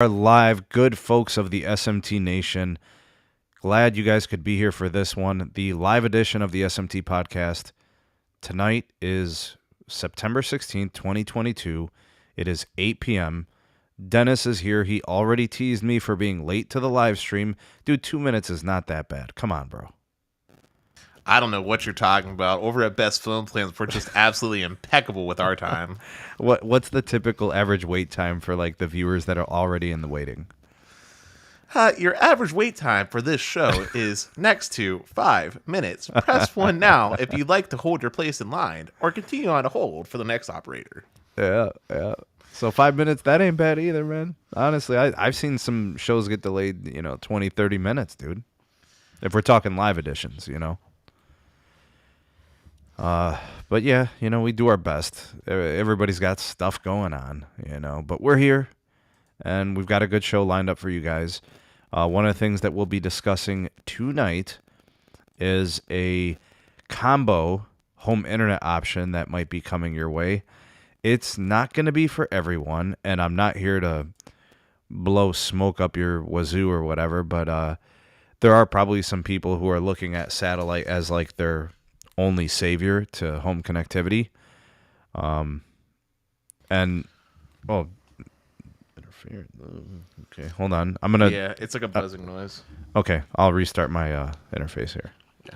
Are live, good folks of the SMT Nation. Glad you guys could be here for this one, the live edition of the SMT podcast. Tonight is September 16th, 2022. It is 8 p.m. Dennis is here. He already teased me for being late to the live stream. Dude, 2 minutes is not that bad. Come on, bro. I don't know what you're talking about. Over at Best Film Plans, we're just absolutely impeccable with our time. What's the typical average wait time for like the viewers that are already in the waiting? Your average wait time for this show is next to 5 minutes. Press 1 now if you'd like to hold your place in line or continue on to hold for the next operator. Yeah. So 5 minutes, that ain't bad either, man. Honestly, I've seen some shows get delayed, 20, 30 minutes, dude. If we're talking live editions, But yeah, we do our best. Everybody's got stuff going on, but we're here and we've got a good show lined up for you guys. One of the things that we'll be discussing tonight is a combo home internet option that might be coming your way. It's not going to be for everyone, and I'm not here to blow smoke up your wazoo or whatever, but there are probably some people who are looking at satellite as like their only savior to home connectivity. Interfere. Okay, hold on. Yeah, it's like a buzzing noise. Okay, I'll restart my interface here. Yeah.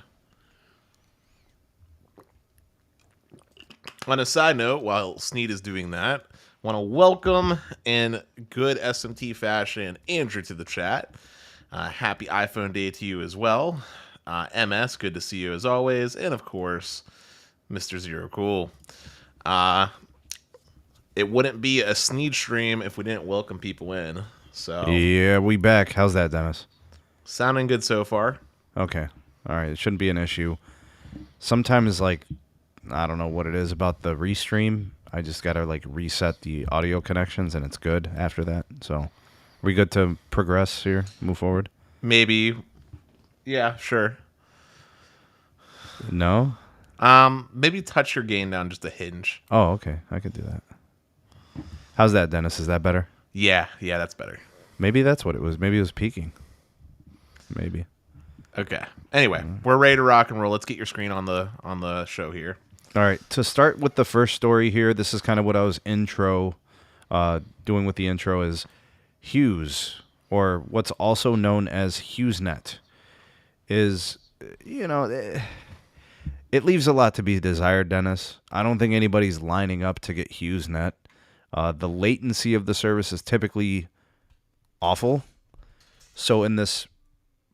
On a side note, while Sneed is doing that, I want to welcome in good SMT fashion Andrew to the chat. Happy iPhone Day to you as well. MS, good to see you as always. And of course, Mr. Zero Cool. It wouldn't be a Sneed stream if we didn't welcome people in. So yeah, we back. How's that, Dennis? Sounding good so far. Okay. All right. It shouldn't be an issue. Sometimes, like, I don't know what it is about the restream. I just got to, like, reset the audio connections, and it's good after that. So, we good to progress here, move forward? Maybe. Yeah, sure. No? Maybe touch your gain down just a hinge. Oh, okay. I could do that. How's that, Dennis? Is that better? Yeah, that's better. Maybe that's what it was. Maybe it was peaking. Maybe. Okay. Anyway, we're ready to rock and roll. Let's get your screen on the show here. All right. To start with the first story here, this is kind of what I was doing with the intro is Hughes, or what's also known as HughesNet, is, it leaves a lot to be desired, Dennis. I don't think anybody's lining up to get HughesNet. The latency of the service is typically awful. So in this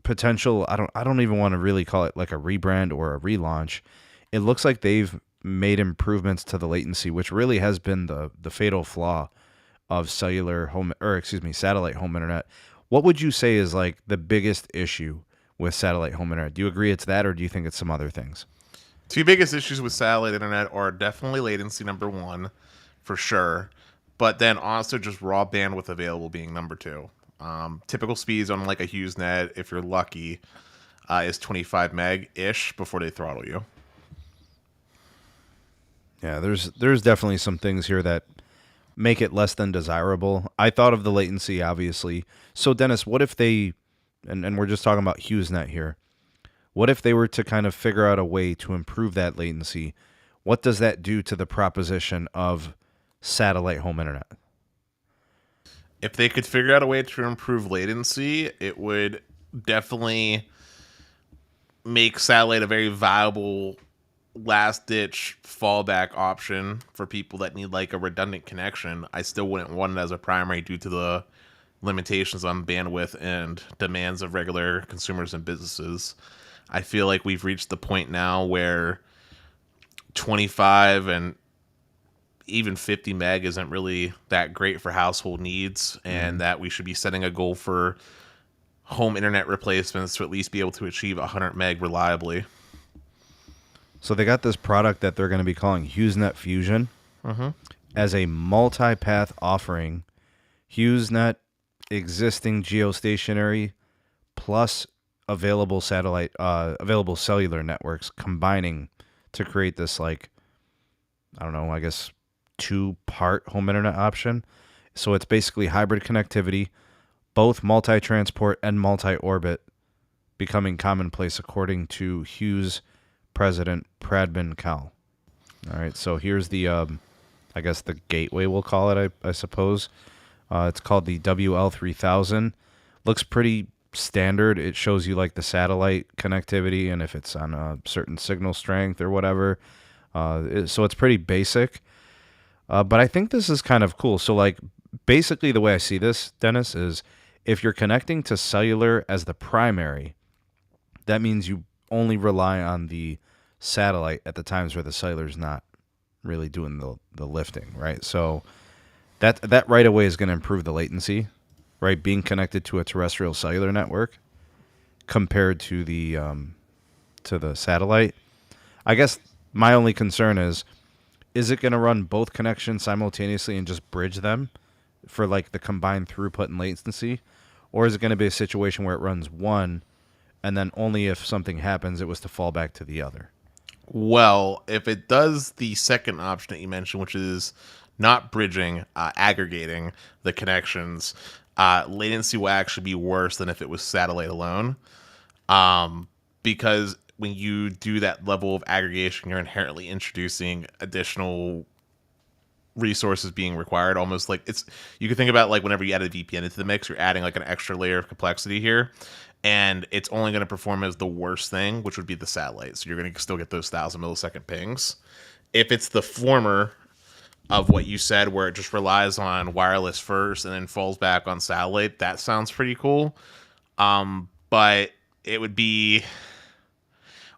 potential, I don't even want to really call it like a rebrand or a relaunch. It looks like they've made improvements to the latency, which really has been the fatal flaw of satellite home internet. What would you say is like the biggest issue with satellite home internet? Do you agree it's that, or do you think it's some other things? Two biggest issues with satellite internet are definitely latency, number one, for sure. But then also just raw bandwidth available being number two. Typical speeds on like a HughesNet, if you're lucky, is 25 meg-ish before they throttle you. Yeah, there's definitely some things here that make it less than desirable. I thought of the latency, obviously. So, Dennis, what if they, and we're just talking about HughesNet here, what if they were to kind of figure out a way to improve that latency? What does that do to the proposition of satellite home internet? If they could figure out a way to improve latency, it would definitely make satellite a very viable last-ditch fallback option for people that need like a redundant connection. I still wouldn't want it as a primary due to the limitations on bandwidth and demands of regular consumers and businesses. I feel like we've reached the point now where 25 and even 50 meg isn't really that great for household needs, and that we should be setting a goal for home internet replacements to at least be able to achieve 100 meg reliably. So they got this product that they're going to be calling HughesNet Fusion as a multi-path offering. HughesNet existing geostationary plus available cellular networks combining to create this, like, I don't know, I guess 2-part home internet option. So it's basically hybrid connectivity, both multi-transport and multi-orbit becoming commonplace according to Hughes president Pradman Kaul. All right, so here's the, I guess the gateway we'll call it, I suppose. It's called the WL3000. Looks pretty standard. It shows you like the satellite connectivity and if it's on a certain signal strength or whatever. So it's pretty basic. But I think this is kind of cool. So like basically the way I see this, Dennis, is if you're connecting to cellular as the primary, that means you only rely on the satellite at the times where the cellular's not really doing the lifting, right? So that right away is going to improve the latency, right? Being connected to a terrestrial cellular network compared to the satellite. I guess my only concern is it going to run both connections simultaneously and just bridge them for like the combined throughput and latency, or is it going to be a situation where it runs one and then only if something happens it was to fall back to the other? Well, if it does the second option that you mentioned, which is not bridging, aggregating the connections, latency will actually be worse than if it was satellite alone. Because when you do that level of aggregation, you're inherently introducing additional resources being required. Almost like you can think about like whenever you add a VPN into the mix, you're adding like an extra layer of complexity here. And it's only going to perform as the worst thing, which would be the satellite. So you're going to still get those 1,000 millisecond pings. If it's the former of what you said, where it just relies on wireless first and then falls back on satellite, that sounds pretty cool. But it would be...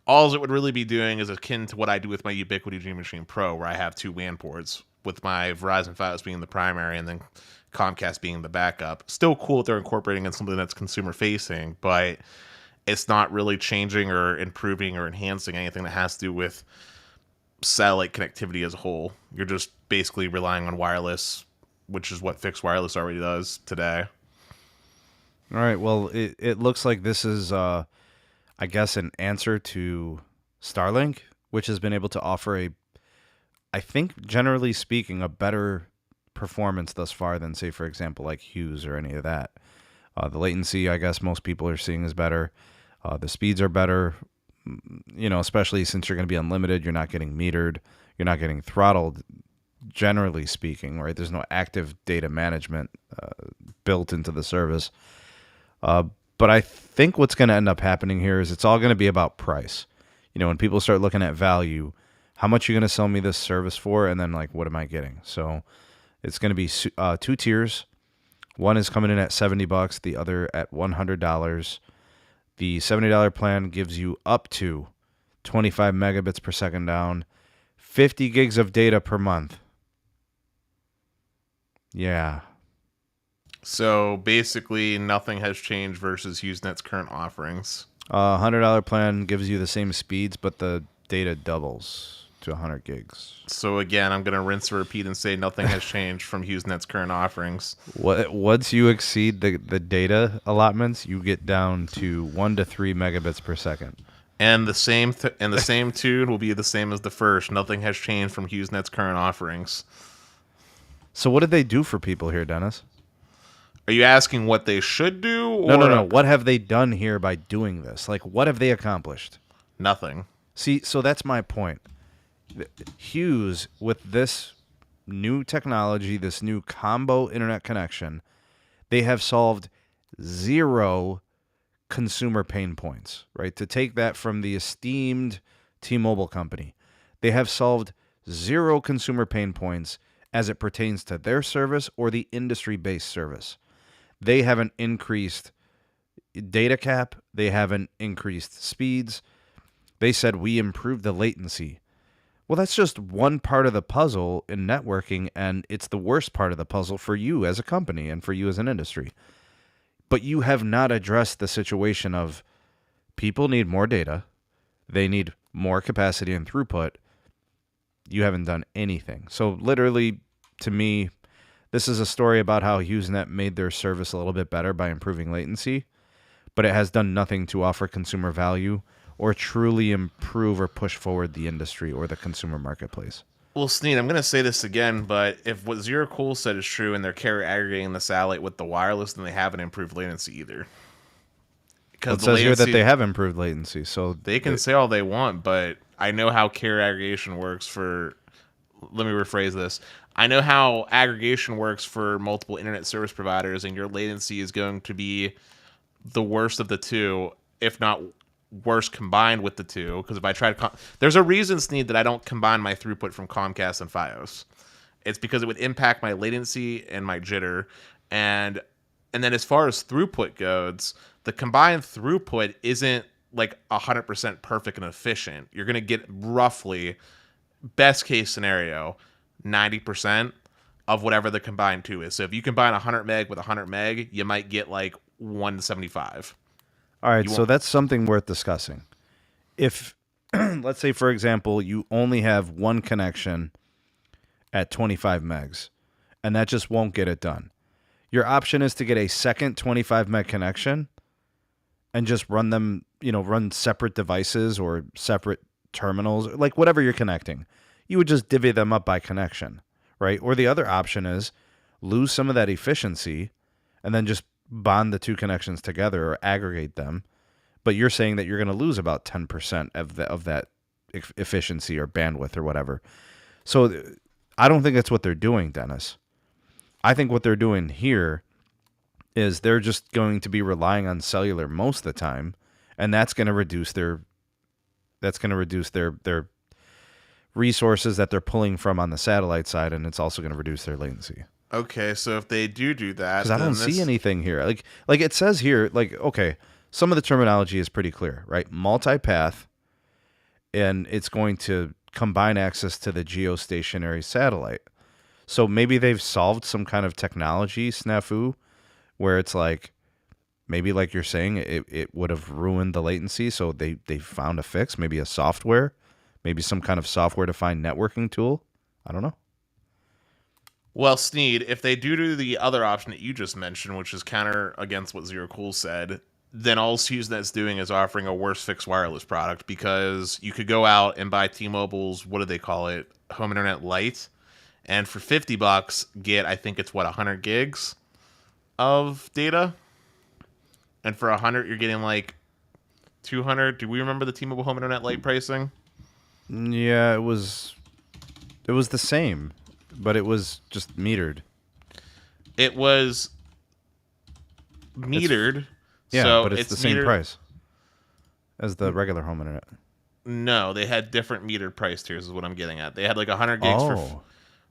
all it would really be doing is akin to what I do with my Ubiquiti Dream Machine Pro, where I have 2 WAN ports, with my Verizon Fios being the primary and then Comcast being the backup. Still cool that they're incorporating in something that's consumer facing, but it's not really changing or improving or enhancing anything that has to do with satellite connectivity as a whole. You're just basically relying on wireless, which is what fixed wireless already does today. All right, well, it looks like this is, I guess, an answer to Starlink, which has been able to offer I think, generally speaking, a better performance thus far than, say, for example, like Hughes or any of that. The latency, I guess, most people are seeing is better. The speeds are better, especially since you're going to be unlimited. You're not getting metered. You're not getting throttled, generally speaking, right? There's no active data management built into the service. But I think what's going to end up happening here is it's all going to be about price. When people start looking at value, how much are you going to sell me this service for? And then, like, what am I getting? So it's going to be 2 tiers. One is coming in at $70, the other at $100. The $70 plan gives you up to 25 megabits per second down, 50 gigs of data per month. Yeah. So basically, nothing has changed versus HughesNet's current offerings. $100 plan gives you the same speeds, but the data doubles to 100 gigs. So again, I'm going to rinse and repeat and say nothing has changed from HughesNet's current offerings. Once you exceed the data allotments, you get down to 1 to 3 megabits per second. And the same tune will be the same as the first. Nothing has changed from HughesNet's current offerings. So what did they do for people here, Dennis? Are you asking what they should do? Or... No. What have they done here by doing this? Like, what have they accomplished? Nothing. See, so that's my point. Hughes, with this new technology, this new combo internet connection, they have solved 0 consumer pain points, right? To take that from the esteemed T-Mobile company, they have solved 0 consumer pain points as it pertains to their service or the industry-based service. They haven't increased data cap. They haven't increased speeds. They said we improved the latency. Well, that's just one part of the puzzle in networking, and it's the worst part of the puzzle for you as a company and for you as an industry. But you have not addressed the situation of people need more data. They need more capacity and throughput. You haven't done anything. So literally, to me, this is a story about how HughesNet made their service a little bit better by improving latency, but it has done nothing to offer consumer value or truly improve or push forward the industry or the consumer marketplace. Well, Sneed, I'm going to say this again, but if what Zero Cool said is true and they're carrier aggregating the satellite with the wireless, then they haven't improved latency either. Well, Because it the says here that they latency, have improved latency. So they can say all they want, but I know how carrier aggregation works for. Let me rephrase this. I know how aggregation works for multiple internet service providers, and your latency is going to be the worst of the two, if not worse combined with the two. Because if I try to, there's a reason, Sneed, that I don't combine my throughput from Comcast and FiOS. It's because it would impact my latency and my jitter, and then as far as throughput goes, the combined throughput isn't like 100% perfect and efficient. You're gonna get roughly, best case scenario, 90% of whatever the combined two is. So if you combine 100 meg with 100 meg, you might get like 175. all right, You so won't. that's something worth discussing. If let's say, for example, you only have one connection at 25 megs, and that just won't get it done. Your option is to get a second 25 meg connection and just run them, run separate devices or separate terminals, like whatever you're connecting. You would just divvy them up by connection, right? Or the other option is lose some of that efficiency and then just bond the two connections together or aggregate them. But you're saying that you're going to lose about 10% of that efficiency or bandwidth or whatever. So I don't think that's what they're doing, Dennis. I think what they're doing here is they're just going to be relying on cellular most of the time, and that's going to reduce their resources that they're pulling from on the satellite side, and it's also going to reduce their latency. Okay, so if they do that, Because I don't see anything here. Like it says here, like, okay, some of the terminology is pretty clear, right? Multipath, and it's going to combine access to the geostationary satellite. So maybe they've solved some kind of technology snafu where it's like, maybe like you're saying, it would have ruined the latency. So they found a fix, maybe a software, maybe some kind of software-defined networking tool. I don't know. Well, Sneed, if they do the other option that you just mentioned, which is counter against what Zero Cool said, then all HughesNet's doing is offering a worse fixed wireless product, because you could go out and buy T-Mobile's, what do they call it, Home Internet Lite, and for $50 get, I think it's 100 gigs of data, and for 100 you're getting like 200. Do we remember the T-Mobile Home Internet Lite pricing? Yeah, it was the same, but it was just metered. It was metered. Yeah, so but it's the same metered, price as the regular home internet. No, they had different metered price tiers is what I'm getting at. They had like 100 gigs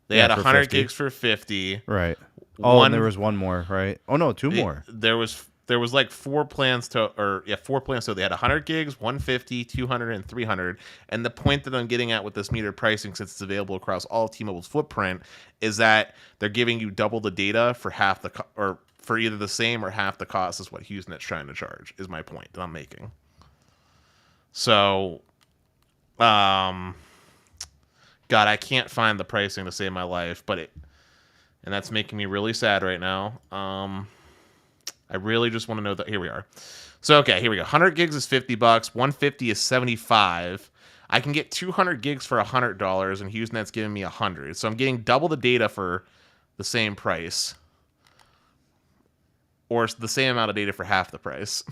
they Yeah, had for 100 50. gigs for 50. Right. Oh, and there was one more, right? Oh no, two more. There was like four plans so they had 100 gigs, 150, 200 and 300. And the point that I'm getting at with this metered pricing, since it's available across all of T-Mobile's footprint, is that they're giving you double the data for half the or for either the same or half the cost as what HughesNet's trying to charge, is my point that I'm making. So God, I can't find the pricing to save my life, and that's making me really sad right now. I really just want to know that. Here we are. So, okay, here we go. 100 gigs is $50. 150 is 75. I can get 200 gigs for $100, and HughesNet's giving me 100. So I'm getting double the data for the same price, or the same amount of data for half the price.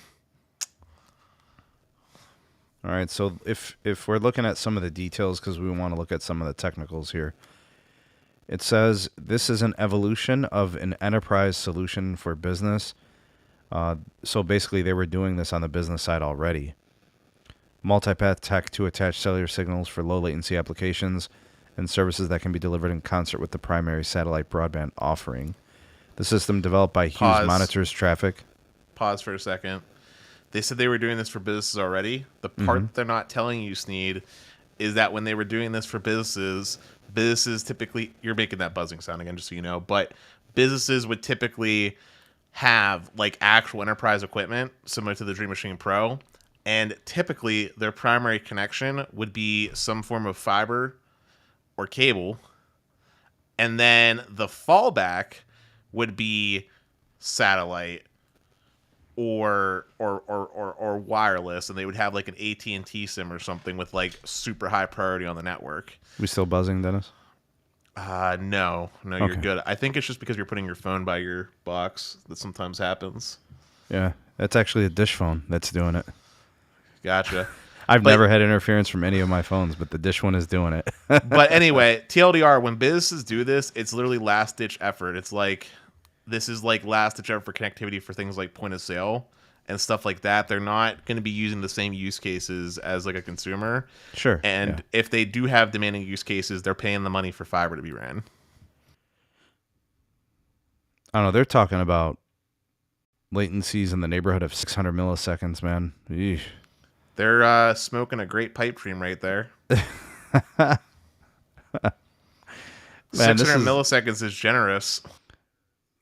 All right, so if we're looking at some of the details, because we want to look at some of the technicals here, it says this is an evolution of an enterprise solution for business. So basically, they were doing this on the business side already. Multipath tech to attach cellular signals for low latency applications and services that can be delivered in concert with the primary satellite broadband offering. The system developed by Hughes monitors traffic. Pause for a second. They said they were doing this for businesses already. The part that they're not telling you, Sneed, is that when they were doing this for businesses typically, you're making that buzzing sound again, just so you know, but businesses would typically have like actual enterprise equipment similar to the Dream Machine Pro, and typically their primary connection would be some form of fiber or cable, and then the fallback would be satellite or wireless, and they would have like an AT&T SIM or something with like super high priority on the network. We still buzzing, Dennis? No, you're Okay. good. I think it's just because you're putting your phone by your box that sometimes happens. Yeah, that's actually a dish phone that's doing it. Gotcha. I've never had interference from any of my phones, but the dish one is doing it. But anyway, TLDR, when businesses do this, it's literally last ditch effort. It's like, this is like last ditch effort for connectivity for things like point of sale and stuff like that. They're not going to be using the same use cases as like a consumer. Sure. And if they do have demanding use cases, they're paying the money for fiber to be ran. I don't know. They're talking about latencies in the neighborhood of 600 milliseconds, man. Eesh. They're smoking a great pipe dream right there. Man, 600 milliseconds is generous.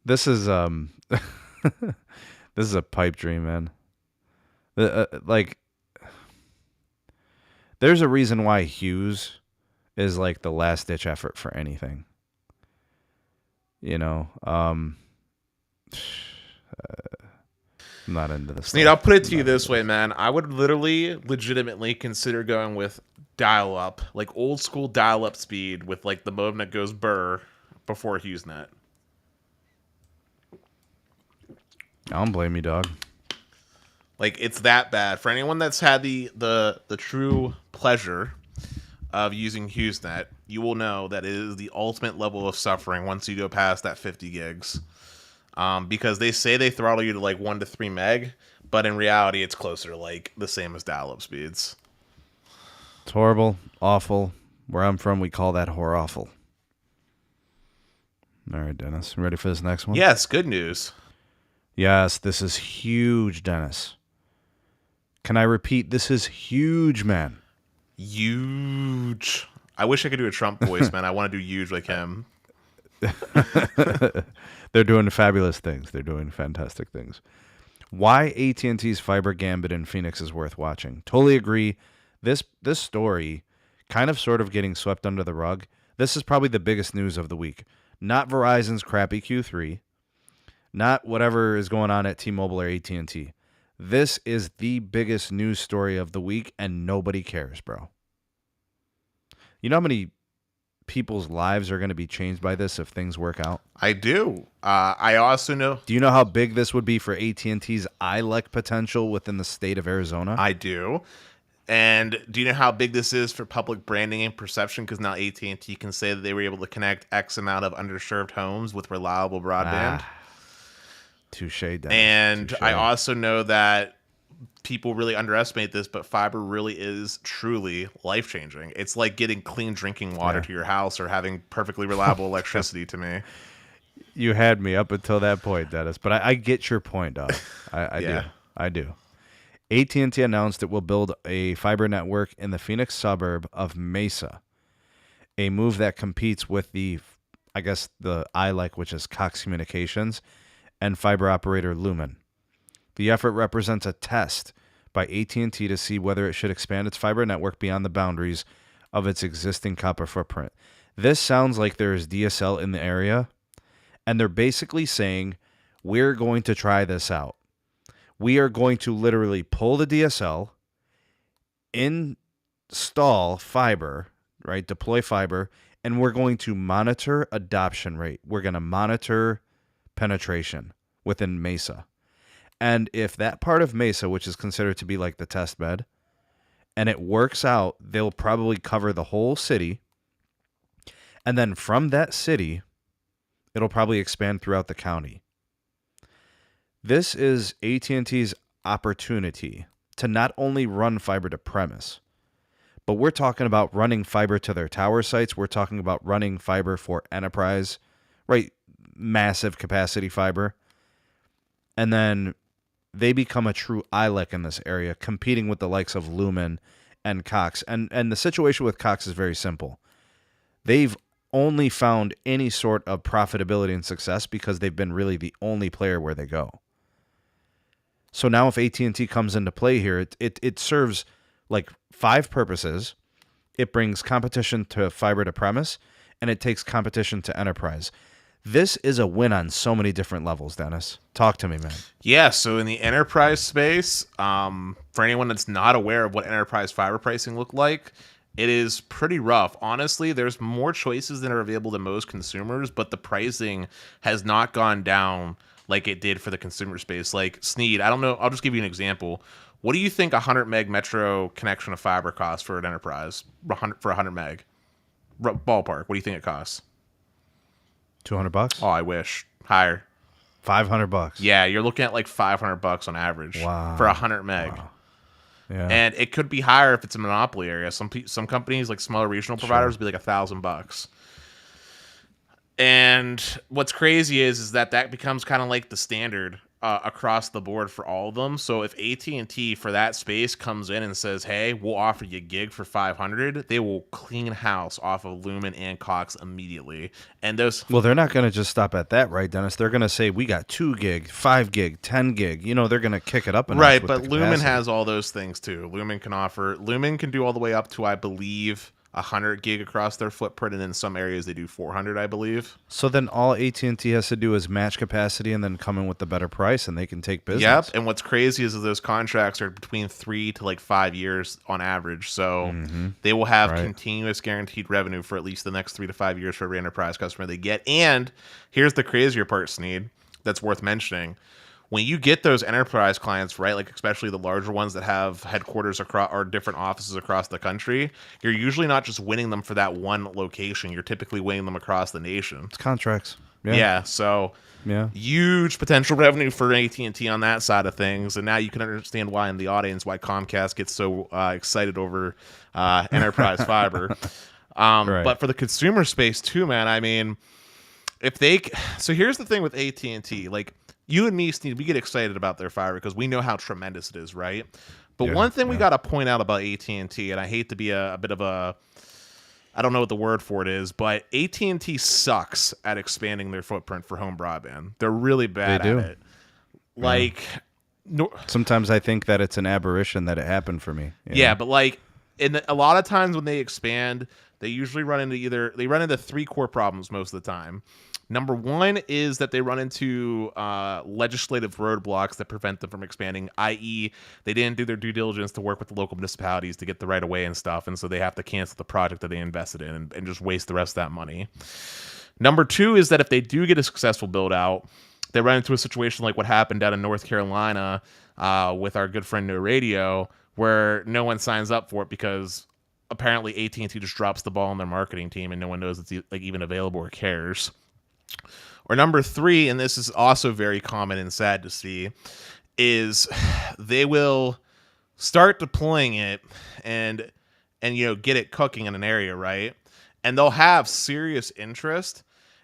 This is this is a pipe dream, man. Like, there's a reason why Hughes is like the last ditch effort for anything. You know, I'm not into this. Sneed, I'll put it to you this way, man. I would legitimately consider going with dial-up, like old school dial-up speed with like the modem that goes burr before HughesNet. I don't blame you, dog. Like, it's that bad. For anyone that's had the true pleasure of using HughesNet, you will know that it is the ultimate level of suffering once you go past that 50 gigs. Because they say they throttle you to like 1 to 3 meg, but in reality, it's closer to like the same as dial-up speeds. It's horrible, awful. Where I'm from, we call that awful. All right, Dennis, ready for this next one? Yes, good news. Yes, this is huge, Dennis. Can I repeat? This is huge, man. Huge. I wish I could do a Trump voice, man. I want to do huge like him. They're doing fabulous things. They're doing fantastic things. Why AT&T's fiber gambit in Phoenix is worth watching. Totally agree. This story kind of sort of getting swept under the rug. This is probably the biggest news of the week. Not Verizon's crappy Q3. Not whatever is going on at T-Mobile or AT&T. This is the biggest news story of the week, and nobody cares, bro. You know how many people's lives are going to be changed by this if things work out? I do. I also know. Do you know how big this would be for AT&T's ILEC potential within the state of Arizona? I do. And do you know how big this is for public branding and perception? Because now AT&T can say that they were able to connect X amount of underserved homes with reliable broadband. Touche, Dennis. And Touche. I also know that people really underestimate this, but fiber really is truly life-changing. It's like getting clean drinking water to your house or having perfectly reliable electricity to me. You had me up until that point, Dennis. But I get your point, dog. I do. AT&T announced it will build a fiber network in the Phoenix suburb of Mesa, a move that competes with the ILEC, which is Cox Communications, and fiber operator Lumen. The effort represents a test by AT&T to see whether it should expand its fiber network beyond the boundaries of its existing copper footprint. This sounds like there is DSL in the area, and they're basically saying, we're going to try this out. We are going to literally pull the DSL, install fiber, right? Deploy fiber, and we're going to monitor adoption rate. We're going to monitor penetration within Mesa. And if that part of Mesa, which is considered to be like the test bed, and it works out, they'll probably cover the whole city. And then from that city, it'll probably expand throughout the county. This is AT&T's opportunity to not only run fiber to premise, but we're talking about running fiber to their tower sites. We're talking about running fiber for enterprise, right? Massive capacity fiber. And then they become a true ILEC in this area, competing with the likes of Lumen and Cox. And the situation with Cox is very simple. They've only found any sort of profitability and success because they've been really the only player where they go. So now if AT&T comes into play here, it serves like 5 purposes. It brings competition to fiber to premise, and it takes competition to enterprise. This is a win on so many different levels, Dennis. Talk to me, man. Yeah, so in the enterprise space, for anyone that's not aware of what enterprise fiber pricing look like, it is pretty rough. Honestly, there's more choices than are available to most consumers, but the pricing has not gone down like it did for the consumer space. Like Sneed, I don't know, I'll just give you an example. What do you think a 100 meg metro connection of fiber costs for an enterprise for 100 meg? Ballpark, what do you think it costs? $200? Oh, I wish. Higher. $500? Yeah, you're looking at like $500 on average for 100 meg. Wow. Yeah. And it could be higher if it's a monopoly area. Some companies, like smaller regional providers, will be like $1,000. And what's crazy is that becomes kind of like the standard across the board for all of them. So if AT&T for that space comes in and says, "Hey, we'll offer you a gig for $500," they will clean house off of Lumen and Cox immediately. And well, they're not going to just stop at that, right, Dennis? They're going to say, "We got 2 gig, 5 gig, 10 gig." You know, they're going to kick it up enough. Right, but Lumen has all those things too. Lumen can do all the way up to, I believe, 100 gig across their footprint, and in some areas they do 400, I believe. So then all AT&T has to do is match capacity and then come in with the better price, and they can take business. Yep, and what's crazy is that those contracts are between 3 to like 5 years on average, so they will have continuous guaranteed revenue for at least the next 3 to 5 years for every enterprise customer they get. And here's the crazier part, Sneed, that's worth mentioning. When you get those enterprise clients, right, like especially the larger ones that have headquarters across or different offices across the country, you're usually not just winning them for that one location. You're typically winning them across the nation. It's contracts. Yeah, so huge potential revenue for AT&T on that side of things. And now you can understand why in the audience, why Comcast gets so excited over enterprise fiber. But for the consumer space too, man, I mean, so here's the thing with AT&T, like, you and me, Steve, we get excited about their fiber because we know how tremendous it is, right? But one thing we got to point out about AT&T, and I hate to be a bit of a, I don't know what the word for it is, but AT&T sucks at expanding their footprint for home broadband. They're really bad at it. Like, sometimes I think that it's an aberration that it happened for me. Yeah, but like, a lot of times when they expand, they usually run into 3 core problems most of the time. Number one is that they run into legislative roadblocks that prevent them from expanding, i.e. they didn't do their due diligence to work with the local municipalities to get the right of way and stuff, and so they have to cancel the project that they invested in and just waste the rest of that money. Number two is that if they do get a successful build-out, they run into a situation like what happened down in North Carolina with our good friend No Radio, where no one signs up for it because apparently AT&T just drops the ball on their marketing team and no one knows it's like even available or cares. Or number 3, and this is also very common and sad to see, is they will start deploying it and get it cooking in an area, right? And they'll have serious interest,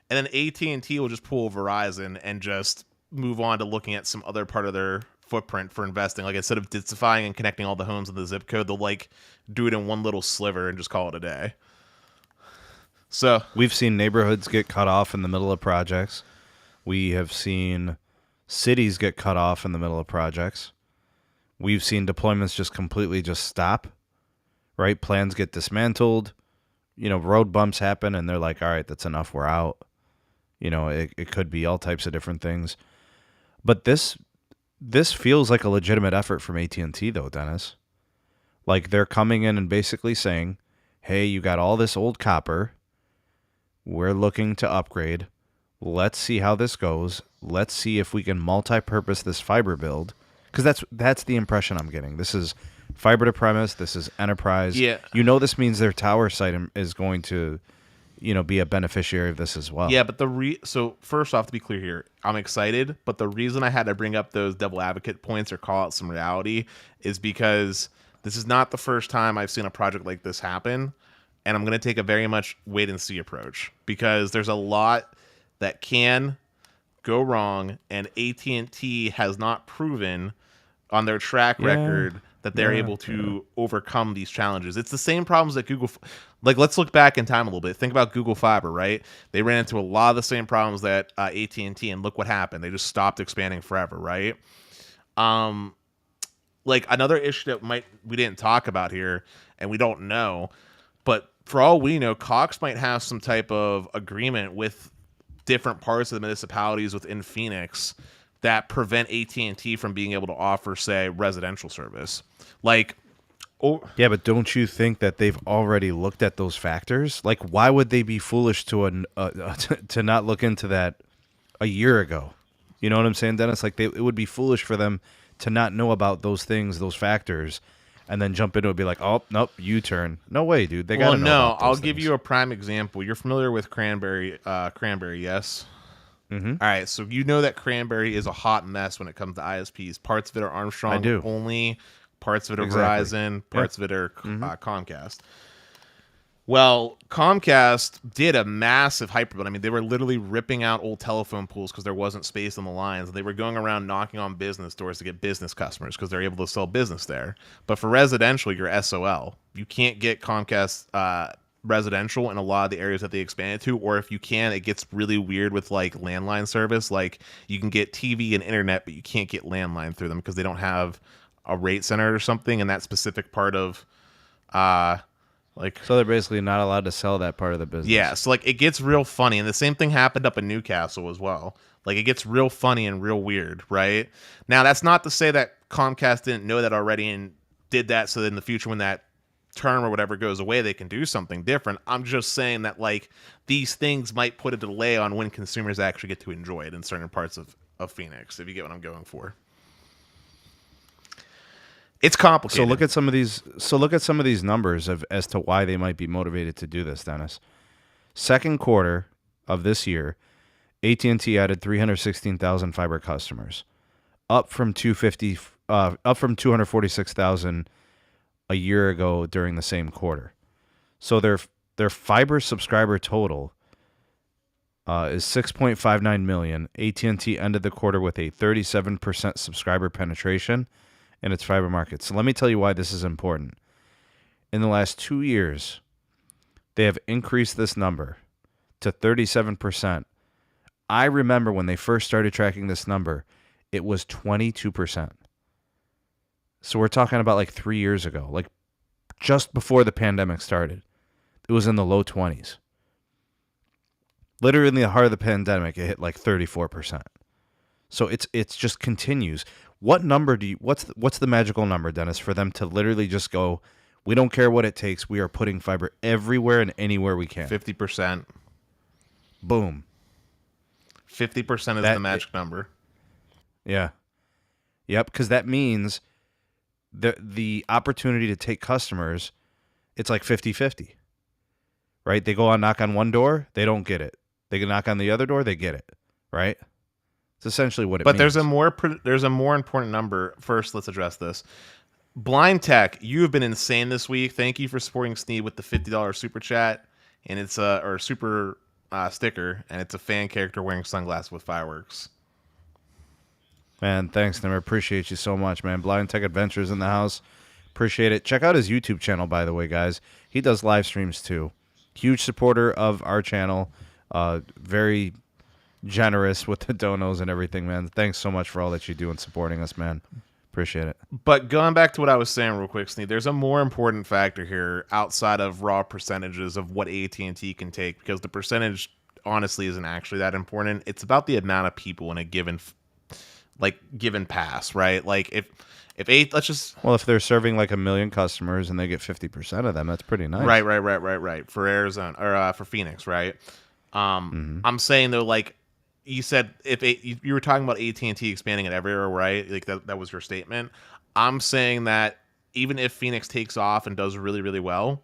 and then AT&T will just pull Verizon and just move on to looking at some other part of their footprint for investing. Like, instead of densifying and connecting all the homes in the zip code, they'll like do it in one little sliver and just call it a day. So we've seen neighborhoods get cut off in the middle of projects. We have seen cities get cut off in the middle of projects. We've seen deployments just completely just stop, right? Plans get dismantled. Road bumps happen, and they're like, all right, that's enough, we're out. It could be all types of different things. But this feels like a legitimate effort from AT&T, though, Dennis. Like, they're coming in and basically saying, hey, you got all this old copper. We're looking to upgrade. Let's see how this goes. Let's see if we can multi-purpose this fiber build. Because that's the impression I'm getting. This is fiber to premise. This is enterprise. Yeah. This means their tower site is going to, be a beneficiary of this as well. Yeah, but so first off, to be clear here, I'm excited. But the reason I had to bring up those devil advocate points or call out some reality is because this is not the first time I've seen a project like this happen. And I'm going to take a very much wait and see approach because there's a lot that can go wrong, and AT&T has not proven on their track record that they're able to overcome these challenges. It's the same problems that Google, like, let's look back in time a little bit. Think about Google Fiber, right? They ran into a lot of the same problems that AT&T, and look what happened. They just stopped expanding forever, right? Like, another issue that we didn't talk about here, and we don't know, but for all we know, Cox might have some type of agreement with different parts of the municipalities within Phoenix that prevent AT&T from being able to offer, say, residential service. Like, yeah, but don't you think that they've already looked at those factors? Like, why would they be foolish to to not look into that a year ago? You know what I'm saying, Dennis? Like, it would be foolish for them to not know about those things, those factors, and then jump into it and be like, oh, nope, U-turn. No way, dude. They got to know about those I'll things. give you a prime example. You're familiar with Cranberry, yes? Mm-hmm. All right, so you know that Cranberry is a hot mess when it comes to ISPs. Parts of it are Armstrong I do. only, parts of it are Exactly. Verizon, parts of it are Comcast. Well, Comcast did a massive hyperbuild. I mean, they were literally ripping out old telephone poles because there wasn't space on the lines. And they were going around knocking on business doors to get business customers because they're able to sell business there. But for residential, you're SOL. You can't get Comcast residential in a lot of the areas that they expanded to. Or if you can, it gets really weird with like landline service. Like you can get TV and internet, but you can't get landline through them because they don't have a rate center or something in that specific part of so they're basically not allowed to sell that part of the business. Yeah, so like it gets real funny, and the same thing happened up in Newcastle as well. Like it gets real funny and real weird, right? Now that's not to say that Comcast didn't know that already and did that so that in the future when that term or whatever goes away, they can do something different. I'm just saying that like these things might put a delay on when consumers actually get to enjoy it in certain parts of Phoenix, if you get what I'm going for. It's complicated. So look at some of these numbers as to why they might be motivated to do this, Dennis. Second quarter of this year, AT&T added 316,000 fiber customers, up from 246,000 a year ago during the same quarter. So their fiber subscriber total is 6.59 million. AT&T ended the quarter with a 37% subscriber penetration in its fiber market. So let me tell you why this is important. In the last 2 years, they have increased this number to 37%. I remember when they first started tracking this number, it was 22%. So we're talking about like 3 years ago, like just before the pandemic started. It was in the low 20s. Literally in the heart of the pandemic, it hit like 34%. So it's just continues. What number what's the magical number, Dennis, for them to literally just go, we don't care what it takes, we are putting fiber everywhere and anywhere we can. 50%. Boom. 50% is the magic number. Yeah. Yep, because that means the opportunity to take customers, it's like 50-50. Right? They go on knock on one door, they don't get it. They can knock on the other door, they get it. Right? It's essentially what it means. But there's a more important number. First, let's address this. Blind Tech, you have been insane this week. Thank you for supporting Sneed with the $50 super chat, and it's or super sticker, and it's a fan character wearing sunglasses with fireworks. Man, thanks, Nimmer. Appreciate you so much, man. Blind Tech Adventures in the house. Appreciate it. Check out his YouTube channel, by the way, guys. He does live streams too. Huge supporter of our channel. Very generous with the donos and everything, man. Thanks so much for all that you do in supporting us, man. Appreciate it. But going back to what I was saying real quick, Sneed, there's a more important factor here outside of raw percentages of what AT&T can take, because the percentage honestly isn't actually that important. It's about the amount of people in a given pass, right? Like if they're serving like 1 million customers and they get 50% of them, that's pretty nice. Right. For Arizona or for Phoenix, right? I'm saying though, like you said, you were talking about AT&T expanding it everywhere, right? Like that was your statement. I'm saying that even if Phoenix takes off and does really, really well,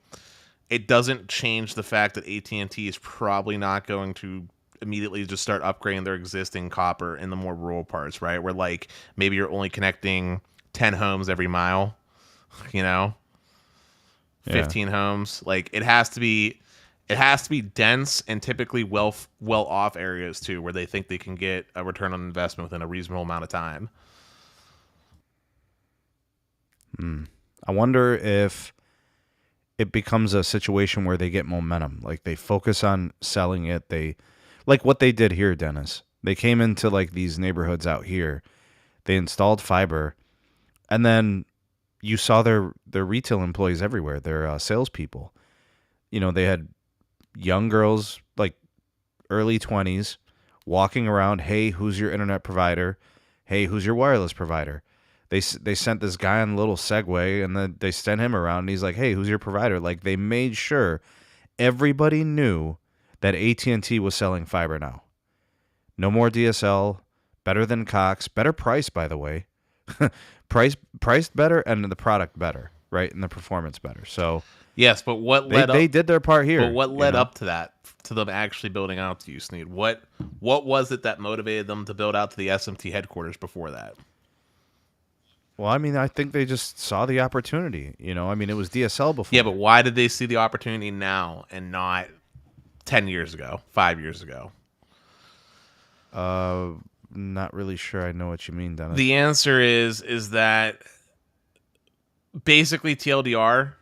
it doesn't change the fact that AT&T is probably not going to immediately just start upgrading their existing copper in the more rural parts, right? Where like maybe you're only connecting 10 homes every mile, 15 homes. Like it has to be dense and typically well off areas too, where they think they can get a return on investment within a reasonable amount of time. I wonder if it becomes a situation where they get momentum. Like they focus on selling it. Like what they did here, Dennis. They came into like these neighborhoods out here. They installed fiber, and then you saw their retail employees everywhere. Their salespeople. They had young girls, like early 20s, walking around, hey, who's your internet provider? Hey, who's your wireless provider? They sent this guy on a little Segway, and then they sent him around, and he's like, hey, who's your provider? Like, they made sure everybody knew that AT&T was selling fiber now. No more DSL, better than Cox, better price, by the way. Priced better, and the product better, right? And the performance better. So yes, but what led they did their part here. But what led up to that, to them actually building out to you, Sneed? What was it that motivated them to build out to the SMT headquarters before that? Well, I mean, I think they just saw the opportunity. I mean, it was DSL before. Yeah, but why did they see the opportunity now and not 10 years ago, 5 years ago? Not really sure I know what you mean, Dennis. The answer is that basically TLDR,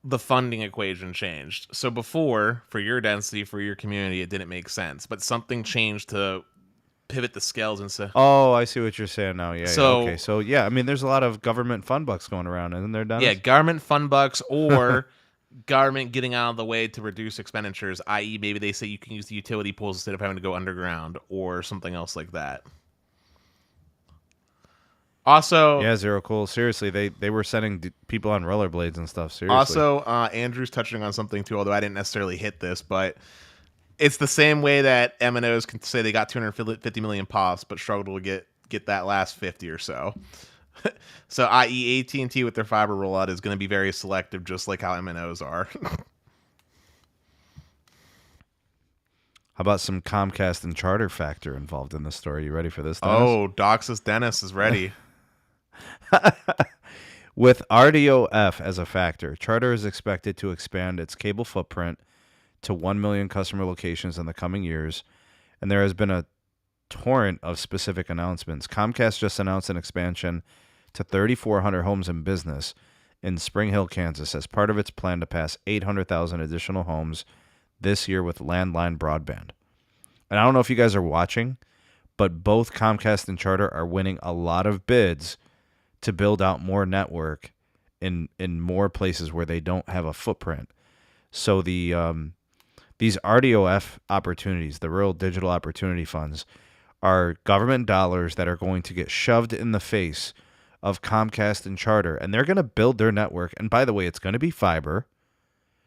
the funding equation changed. So before, for your density, for your community, it didn't make sense. But something changed to pivot the scales and say, oh, I see what you're saying now. Yeah. So, okay. So yeah, I mean, there's a lot of government fund bucks going around, isn't there, Dennis? Yeah, government fund bucks or government getting out of the way to reduce expenditures, i.e. maybe they say you can use the utility poles instead of having to go underground or something else like that. Also, yeah, Zero Cool. Seriously, they were sending people on rollerblades and stuff. Seriously. Also, Andrew's touching on something too, although I didn't necessarily hit this, but it's the same way that MNOs can say they got 250 million pops, but struggle to get that last 50 or so. So, i.e., AT&T with their fiber rollout is going to be very selective, just like how MNOs are. How about some Comcast and Charter factor involved in the story? You ready for this, Dennis? Oh, Doxus Dennis is ready. With RDOF as a factor, Charter is expected to expand its cable footprint to 1 million customer locations in the coming years, and there has been a torrent of specific announcements. Comcast just announced an expansion to 3,400 homes and business in Spring Hill, Kansas, as part of its plan to pass 800,000 additional homes this year with landline broadband. And I don't know if you guys are watching, but both Comcast and Charter are winning a lot of bids to build out more network in more places where they don't have a footprint. So these RDOF opportunities, the Rural Digital Opportunity Funds, are government dollars that are going to get shoved in the face of Comcast and Charter, and they're going to build their network. And by the way, it's going to be fiber,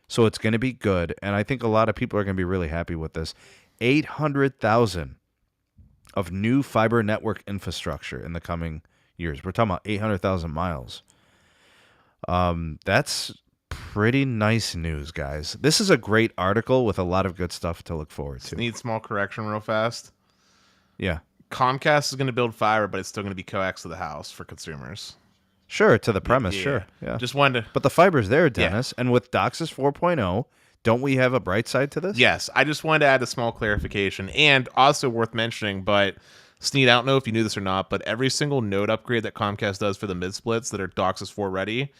so it's going to be good. And I think a lot of people are going to be really happy with this. 800,000 of new fiber network infrastructure in the coming years. We're talking about 800,000 miles. That's pretty nice news, guys. This is a great article with a lot of good stuff to look forward to. Need small correction real fast. Yeah. Comcast is going to build fiber, but it's still going to be coax to the house for consumers. Sure, to the premise, sure. Yeah. Just wanted to... But the fiber's there, Dennis. Yeah. And with DOCSIS 4.0, don't we have a bright side to this? Yes. I just wanted to add a small clarification. And also worth mentioning, but Sneed, I don't know if you knew this or not, but every single node upgrade that Comcast does for the mid-splits that are DOCSIS 4 ready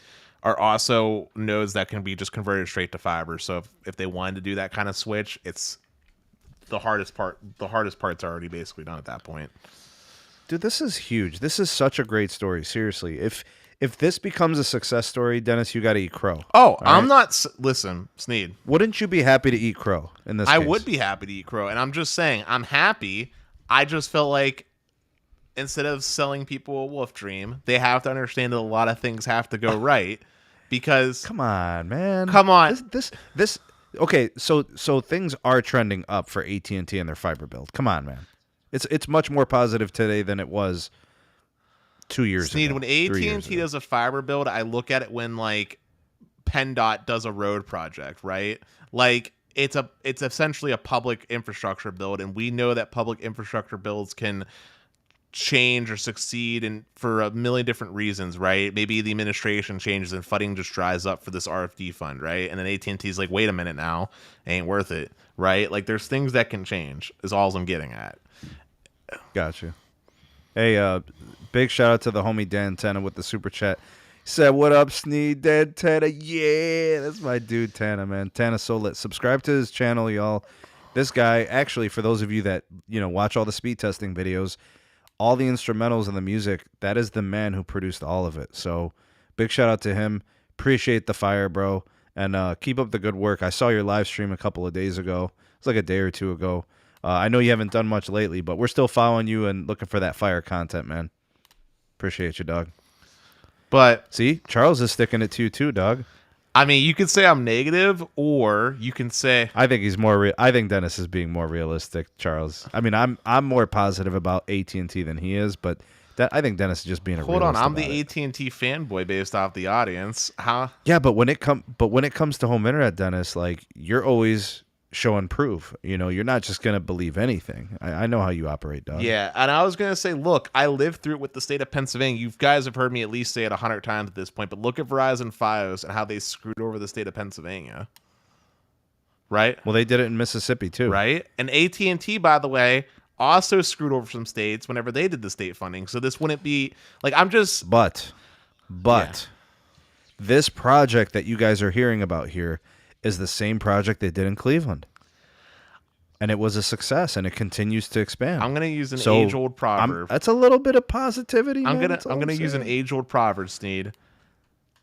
are also nodes that can be just converted straight to fiber. So if they wanted to do that kind of switch, it's the hardest part. The hardest part's already basically done at that point. Dude, this is huge. This is such a great story. Seriously, if this becomes a success story, Dennis, you got to eat crow. Oh, I'm not. Listen, Sneed. Wouldn't you be happy to eat crow in this case? I would be happy to eat crow, and I'm just saying, I'm happy. I just felt like instead of selling people a wolf dream, they have to understand that a lot of things have to go right. Because come on, man, come on. This. Okay, so things are trending up for AT&T and their fiber build. Come on, man. It's much more positive today than it was 2 years ago. When AT&T does a fiber build, I look at it when like PennDOT does a road project, right? Like it's essentially a public infrastructure build, and we know that public infrastructure builds can change or succeed and for a million different reasons, right? Maybe the administration changes and funding just dries up for this RFD fund, right? And then AT&T's like, wait a minute now, ain't worth it, right? Like there's things that can change is all I'm getting at. Gotcha. Hey, big shout out to the homie Dan Tana with the super chat. He said, what up, Sneed? Dan Tana? Yeah, that's my dude, Tana, man. Tana so lit. Subscribe to his channel, y'all. This guy, actually, for those of you that watch all the speed testing videos, all the instrumentals and the music, that is the man who produced all of it. So big shout out to him. Appreciate the fire, bro. And keep up the good work. I saw your live stream a couple of days ago. It's like a day or two ago. I know you haven't done much lately, but we're still following you and looking for that fire content, man. Appreciate you, dog. But see, Charles is sticking it to you too, dog. I mean, you could say I'm negative, or you can say I think he's more. I think Dennis is being more realistic, Charles. I mean, I'm more positive about AT&T than he is, but I think Dennis is just being a. Hold on, I'm the AT&T fanboy based off the audience. Huh? Yeah, but when it comes to home internet, Dennis, like you're always showing proof. You know, you're not just gonna believe anything. I know how you operate, dog. Yeah, and I was gonna say, look, I lived through it with the state of Pennsylvania. You guys have heard me at least say it 100 times at this point, but look at Verizon Fios and how they screwed over the state of Pennsylvania. Right? Well, they did it in Mississippi too. Right? And AT&T, by the way, also screwed over some states whenever they did the state funding. So this wouldn't be like I'm just. But this project that you guys are hearing about here is the same project they did in Cleveland. And it was a success, and it continues to expand. I'm gonna use an age-old proverb. That's a little bit of positivity. I'm gonna use an age-old proverb, Sneed.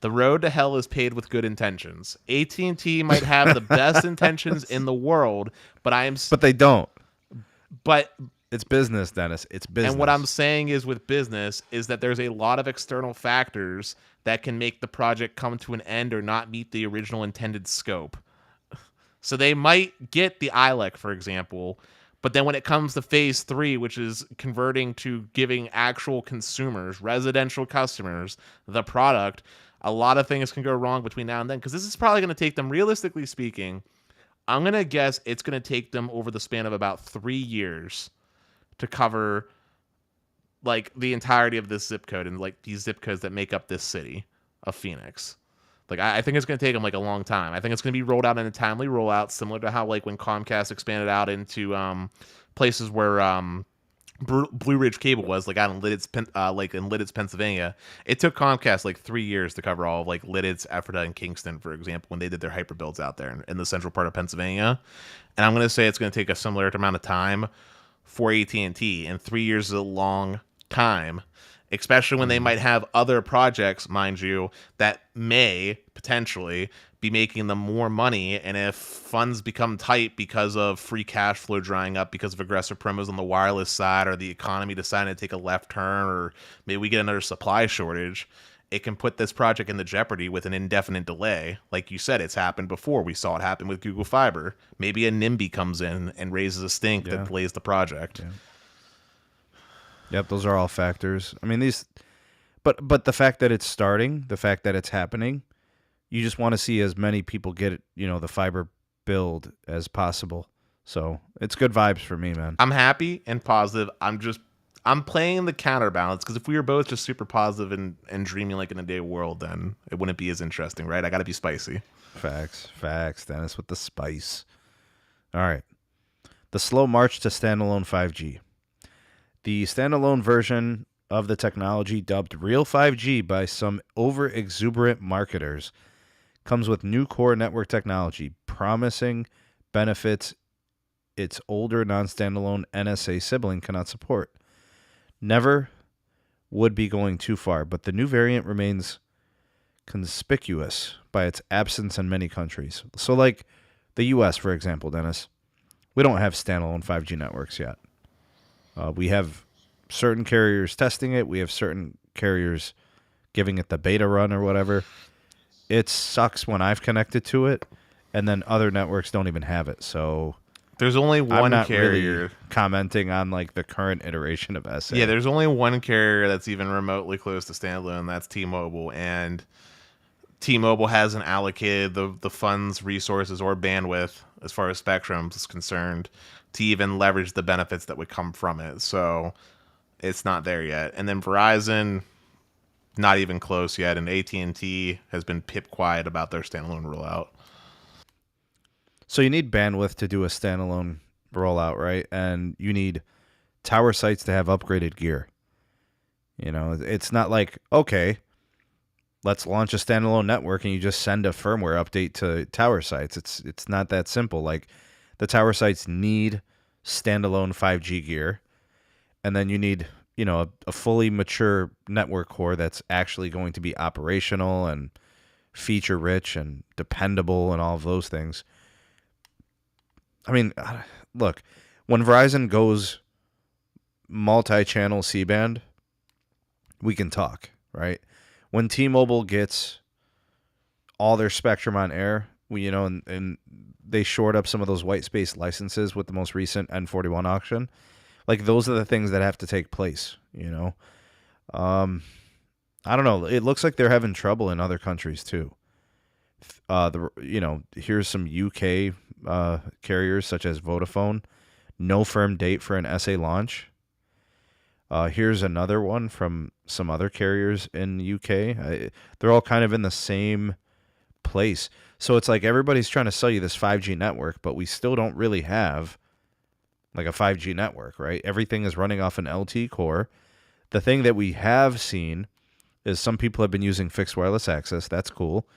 The road to hell is paved with good intentions. AT&T might have the best intentions in the world, but they don't. But it's business, Dennis. It's business. And what I'm saying is with business is that there's a lot of external factors that can make the project come to an end or not meet the original intended scope. So they might get the ILEC, for example, but then when it comes to phase 3, which is converting to giving actual consumers, residential customers, the product, a lot of things can go wrong between now and then, because this is probably going to take them, realistically speaking, I'm going to guess it's going to take them over the span of about 3 years to cover like the entirety of this zip code and like these zip codes that make up this city of Phoenix. Like, I think it's going to take them like a long time. I think it's going to be rolled out in a timely rollout, similar to how like when Comcast expanded out into places where Blue Ridge Cable was, like out in Lidditz, Pennsylvania. It took Comcast like 3 years to cover all of like Lidditz, Ephrata, and Kingston, for example, when they did their hyper builds out there in the central part of Pennsylvania. And I'm going to say it's going to take a similar amount of time for AT&T, and 3 years is a long time, especially when they might have other projects, mind you, that may potentially be making them more money. And if funds become tight because of free cash flow drying up because of aggressive promos on the wireless side, or the economy deciding to take a left turn, or maybe we get another supply shortage, it can put this project into jeopardy with an indefinite delay. Like you said, it's happened before. We saw it happen with Google Fiber. Maybe a NIMBY comes in and raises a stink that delays the project. Yeah. Yep, those are all factors. I mean, but the fact that it's starting, the fact that it's happening, you just want to see as many people get it, the fiber build as possible. So it's good vibes for me, man. I'm happy and positive. I'm playing the counterbalance, because if we were both just super positive and dreaming like in a day world, then it wouldn't be as interesting, right? I got to be spicy. Facts, Dennis, with the spice. All right. The slow march to standalone 5G. The standalone version of the technology, dubbed Real 5G by some over-exuberant marketers, comes with new core network technology, promising benefits its older non-standalone NSA sibling cannot support. Never would be going too far, but the new variant remains conspicuous by its absence in many countries. So like the U.S., for example, Dennis, we don't have standalone 5G networks yet. We have certain carriers testing it. We have certain carriers giving it the beta run or whatever. It sucks when I've connected to it, and then other networks don't even have it. So there's only one I'm not carrier really commenting on like the current iteration of SA. Yeah, there's only one carrier that's even remotely close to standalone. That's T-Mobile, and T-Mobile hasn't allocated the funds, resources, or bandwidth as far as spectrum is concerned to even leverage the benefits that would come from it. So it's not there yet. And then Verizon, not even close yet. And AT&T has been pip quiet about their standalone rollout. So you need bandwidth to do a standalone rollout, right? And you need tower sites to have upgraded gear. It's not like, okay, let's launch a standalone network and you just send a firmware update to tower sites. It's not that simple. Like, the tower sites need standalone 5G gear, and then you need, a fully mature network core that's actually going to be operational and feature rich and dependable and all of those things. I mean, look, when Verizon goes multi-channel C-band, we can talk, right? When T-Mobile gets all their spectrum on air, and they shored up some of those white space licenses with the most recent N41 auction. Like, those are the things that have to take place, I don't know. It looks like they're having trouble in other countries too. Here's some UK carriers such as Vodafone. No firm date for an SA launch. Here's another one from some other carriers in UK. They're all kind of in the same place. So it's like everybody's trying to sell you this 5G network, but we still don't really have like a 5G network, right? Everything is running off an LTE core. The thing that we have seen is some people have been using fixed wireless access. That's cool.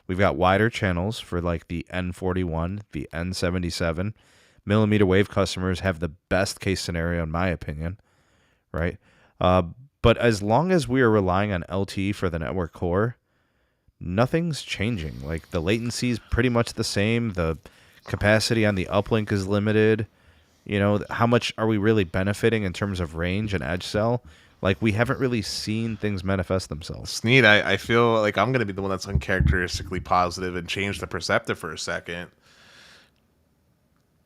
We've got wider channels for like the N41, the N77. Millimeter wave customers have the best case scenario, in my opinion, right? But as long as we are relying on LTE for the network core, nothing's changing. Like, the latency is pretty much the same. The capacity on the uplink is limited. How much are we really benefiting in terms of range and edge cell? Like, we haven't really seen things manifest themselves. Sneed, I feel like I'm going to be the one that's uncharacteristically positive and change the perceptive for a second.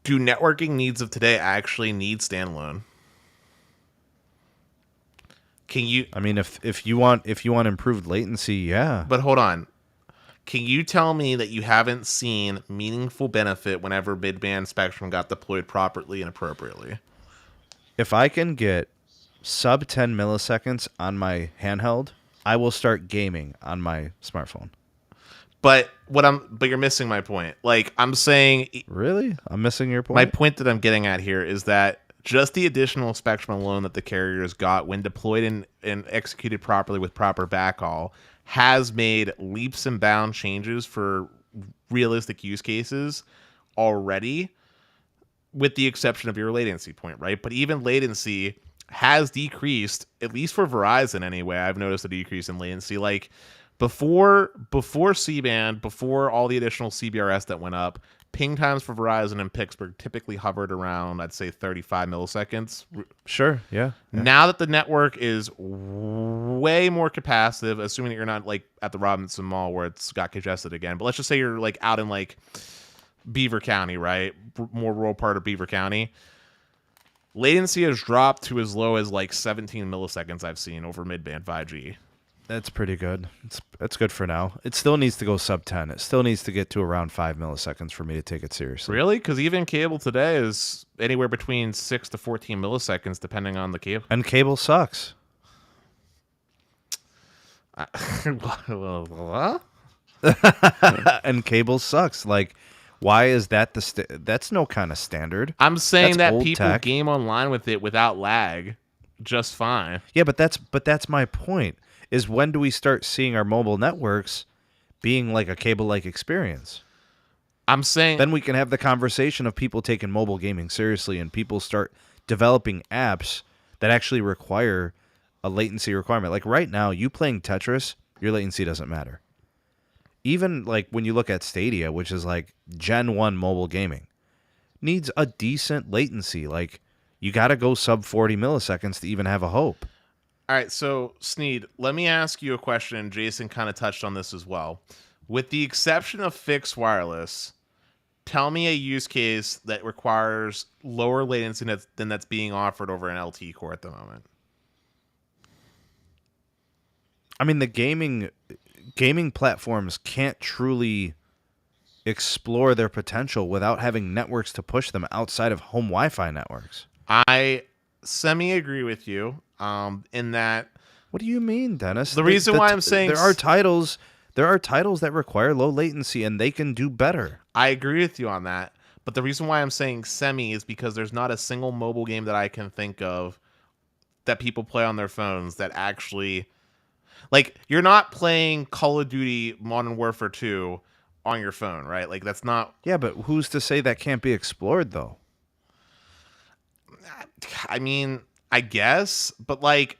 Do networking needs of today actually need standalone? Can you? I mean, if you want improved latency, yeah. But hold on. Can you tell me that you haven't seen meaningful benefit whenever mid-band spectrum got deployed properly and appropriately? If I can get sub 10 milliseconds on my handheld, I will start gaming on my smartphone. But you're missing my point. Like, I'm saying, really? I'm missing your point? My point that I'm getting at here is that just the additional spectrum alone that the carriers got when deployed and executed properly with proper backhaul has made leaps and bound changes for realistic use cases already, with the exception of your latency point, right? But even latency has decreased, at least for Verizon anyway. I've noticed a decrease in latency. Like, before C-band, before all the additional CBRS that went up, ping times for Verizon in Pittsburgh typically hovered around, I'd say, 35 milliseconds. Sure, yeah. Now that the network is way more capacitive, assuming that you're not like at the Robinson Mall where it's got congested again, but let's just say you're like out in like Beaver County, right? More rural part of Beaver County. Latency has dropped to as low as like 17 milliseconds I've seen over mid-band 5G. That's pretty good. That's good for now. It still needs to go sub 10. It still needs to get to around 5 milliseconds for me to take it seriously. Really? Because even cable today is anywhere between 6 to 14 milliseconds, depending on the cable. And cable sucks. What? And cable sucks. Like, why is that that's no kind of standard? I'm saying that's that people tech. game online with it without lag just fine. Yeah, but that's my point. Is when do we start seeing our mobile networks being like a cable-like experience? I'm saying then we can have the conversation of people taking mobile gaming seriously and people start developing apps that actually require a latency requirement. Like right now, you playing Tetris, your latency doesn't matter. Even like when you look at Stadia, which is like Gen 1 mobile gaming, needs a decent latency. Like, you got to go sub 40 milliseconds to even have a hope. All right, so Sneed, let me ask you a question. Jason kind of touched on this as well. With the exception of fixed wireless, tell me a use case that requires lower latency than that's being offered over an LTE core at the moment. I mean, the gaming platforms can't truly explore their potential without having networks to push them outside of home Wi-Fi networks. I semi-agree with you in that. What do you mean, Dennis? The reason why I'm saying there are titles that require low latency and they can do better. I agree with you on that. But the reason why I'm saying semi is because there's not a single mobile game that I can think of that people play on their phones that actually, like, you're not playing Call of Duty Modern Warfare 2 on your phone, right? Like, that's not. Yeah, but who's to say that can't be explored though? I mean, I guess, but like,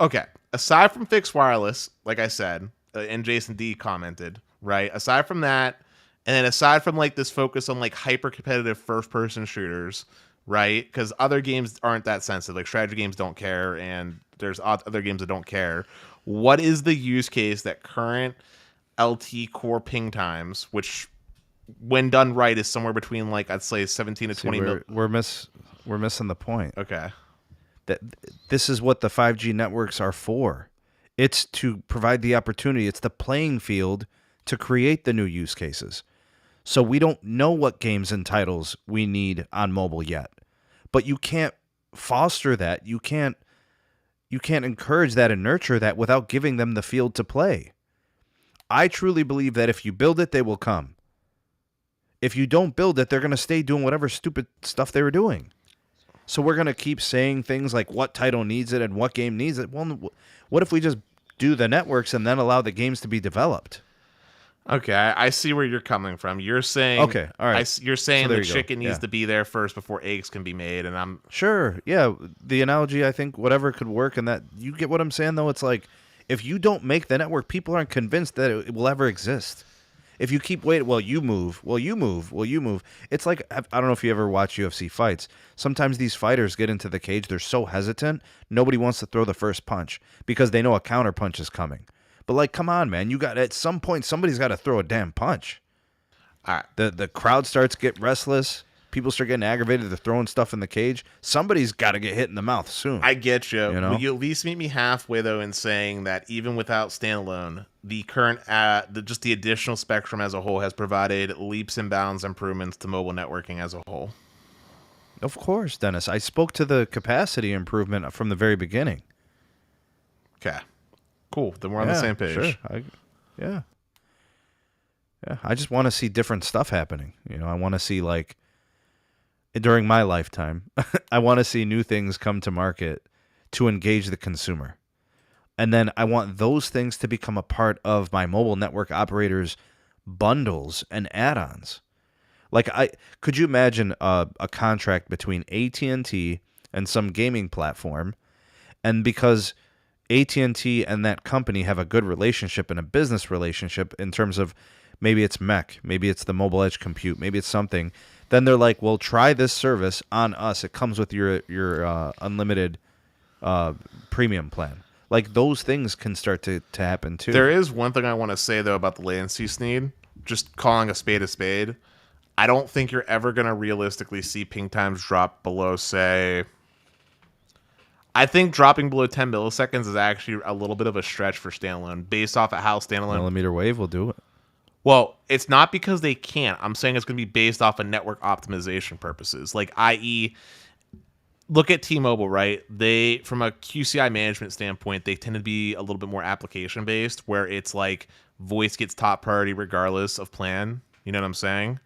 okay, aside from fixed wireless, like I said, and Jason D commented, right? Aside from that, And then aside from like this focus on like hyper competitive first person shooters, right? Because other games aren't that sensitive. Like strategy games don't care, and there's other games that don't care. What is the use case that current LT core ping times, which when done right is somewhere between like I'd say 17 to See, 20 mil. we're missing the point. Okay. That this is what the 5G networks are for. It's to provide the opportunity. It's the playing field to create the new use cases. So we don't know what games and titles we need on mobile yet. But you can't foster that. You can't encourage that and nurture that without giving them the field to play. I truly believe that if you build it, they will come. If you don't build it, they're going to stay doing whatever stupid stuff they were doing. So we're going to keep saying things like what title needs it and what game needs it. Well, what if we just do the networks and then allow the games to be developed? Okay, I see where you're coming from. You're saying okay, all right. You're saying so the chicken needs to be there first before eggs can be made, and I'm sure. Yeah, the analogy I think whatever could work, and that you get what I'm saying though. It's like if you don't make the network, people aren't convinced that it will ever exist. If you keep waiting, well, you move. It's like, I don't know if you ever watch UFC fights. Sometimes these fighters get into the cage. They're so hesitant. Nobody wants to throw the first punch because they know a counter punch is coming. But like, come on, man. At some point, somebody's got to throw a damn punch. all right. The crowd starts to get restless. People start getting aggravated. They're throwing stuff in the cage. Somebody's got to get hit in the mouth soon. I get you. You know? Will you at least meet me halfway though in saying that even without standalone, the current just the additional spectrum as a whole has provided leaps and bounds improvements to mobile networking as a whole? Of course, Dennis. I spoke to the capacity improvement from the very beginning. Okay, cool. Then we're on the same page. Sure. Yeah. I just want to see different stuff happening. I want to see like. During my lifetime, I want to see new things come to market to engage the consumer. And then I want those things to become a part of my mobile network operators' bundles and add-ons. Like, could you imagine a contract between AT&T and some gaming platform, and because AT&T and that company have a good relationship and a business relationship in terms of maybe it's MEC, maybe it's the mobile edge compute, maybe it's something, then they're like, well, try this service on us. It comes with your unlimited premium plan. Like, those things can start to happen, too. There is one thing I want to say, though, about the latency sneed. Just calling a spade a spade. I don't think you're ever going to realistically see ping times drop below, say... I think dropping below 10 milliseconds is actually a little bit of a stretch for standalone, based off of how standalone... mmWave will do it. Well, it's not because they can't. I'm saying it's going to be based off of network optimization purposes. Like, i.e., look at T-Mobile, right? They, from a QCI management standpoint, they tend to be a little bit more application-based, where it's like voice gets top priority regardless of plan. You know what I'm saying?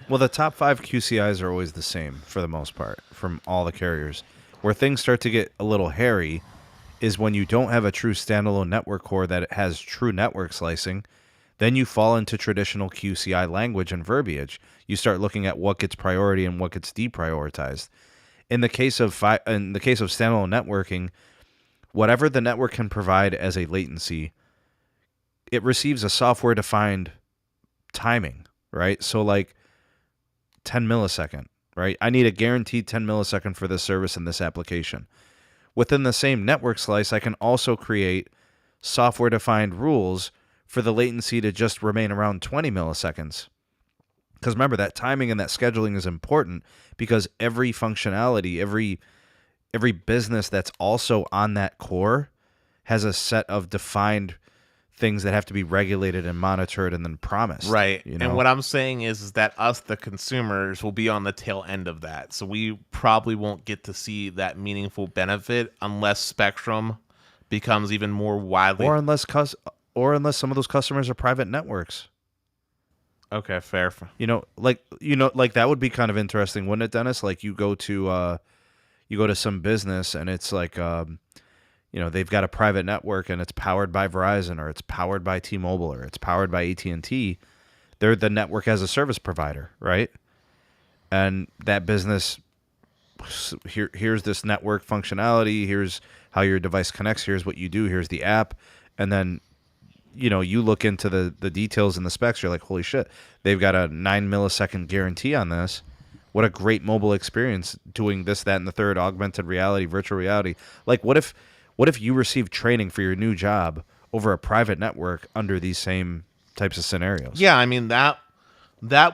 Well, the top 5 QCIs are always the same for the most part from all the carriers. Where things start to get a little hairy is when you don't have a true standalone network core that has true network slicing. Then you fall into traditional QCI language and verbiage. You start looking at what gets priority and what gets deprioritized. In the case of standalone networking, whatever the network can provide as a latency, it receives a software-defined timing, right? So like 10 millisecond, right? I need a guaranteed 10 millisecond for this service in this application. Within the same network slice, I can also create software-defined rules for the latency to just remain around 20 milliseconds. Because remember, that timing and that scheduling is important because every functionality, every business that's also on that core has a set of defined things that have to be regulated and monitored and then promised. Right. You know? And what I'm saying is that us, the consumers, will be on the tail end of that. So we probably won't get to see that meaningful benefit unless Spectrum becomes even more widely... Or unless some of those customers are private networks. Okay, fair. Like that would be kind of interesting, wouldn't it, Dennis? Like you go to some business and it's like they've got a private network and it's powered by Verizon or it's powered by T-Mobile or it's powered by AT&T. They're the network as a service provider, right? And that business, here's this network functionality, here's how your device connects, here's what you do, here's the app, and then you look into the details and the specs, you're like, holy shit, they've got a 9 millisecond guarantee on this. What a great mobile experience doing this, that, and the third, augmented reality, virtual reality. Like, what if you received training for your new job over a private network under these same types of scenarios? Yeah, I mean, that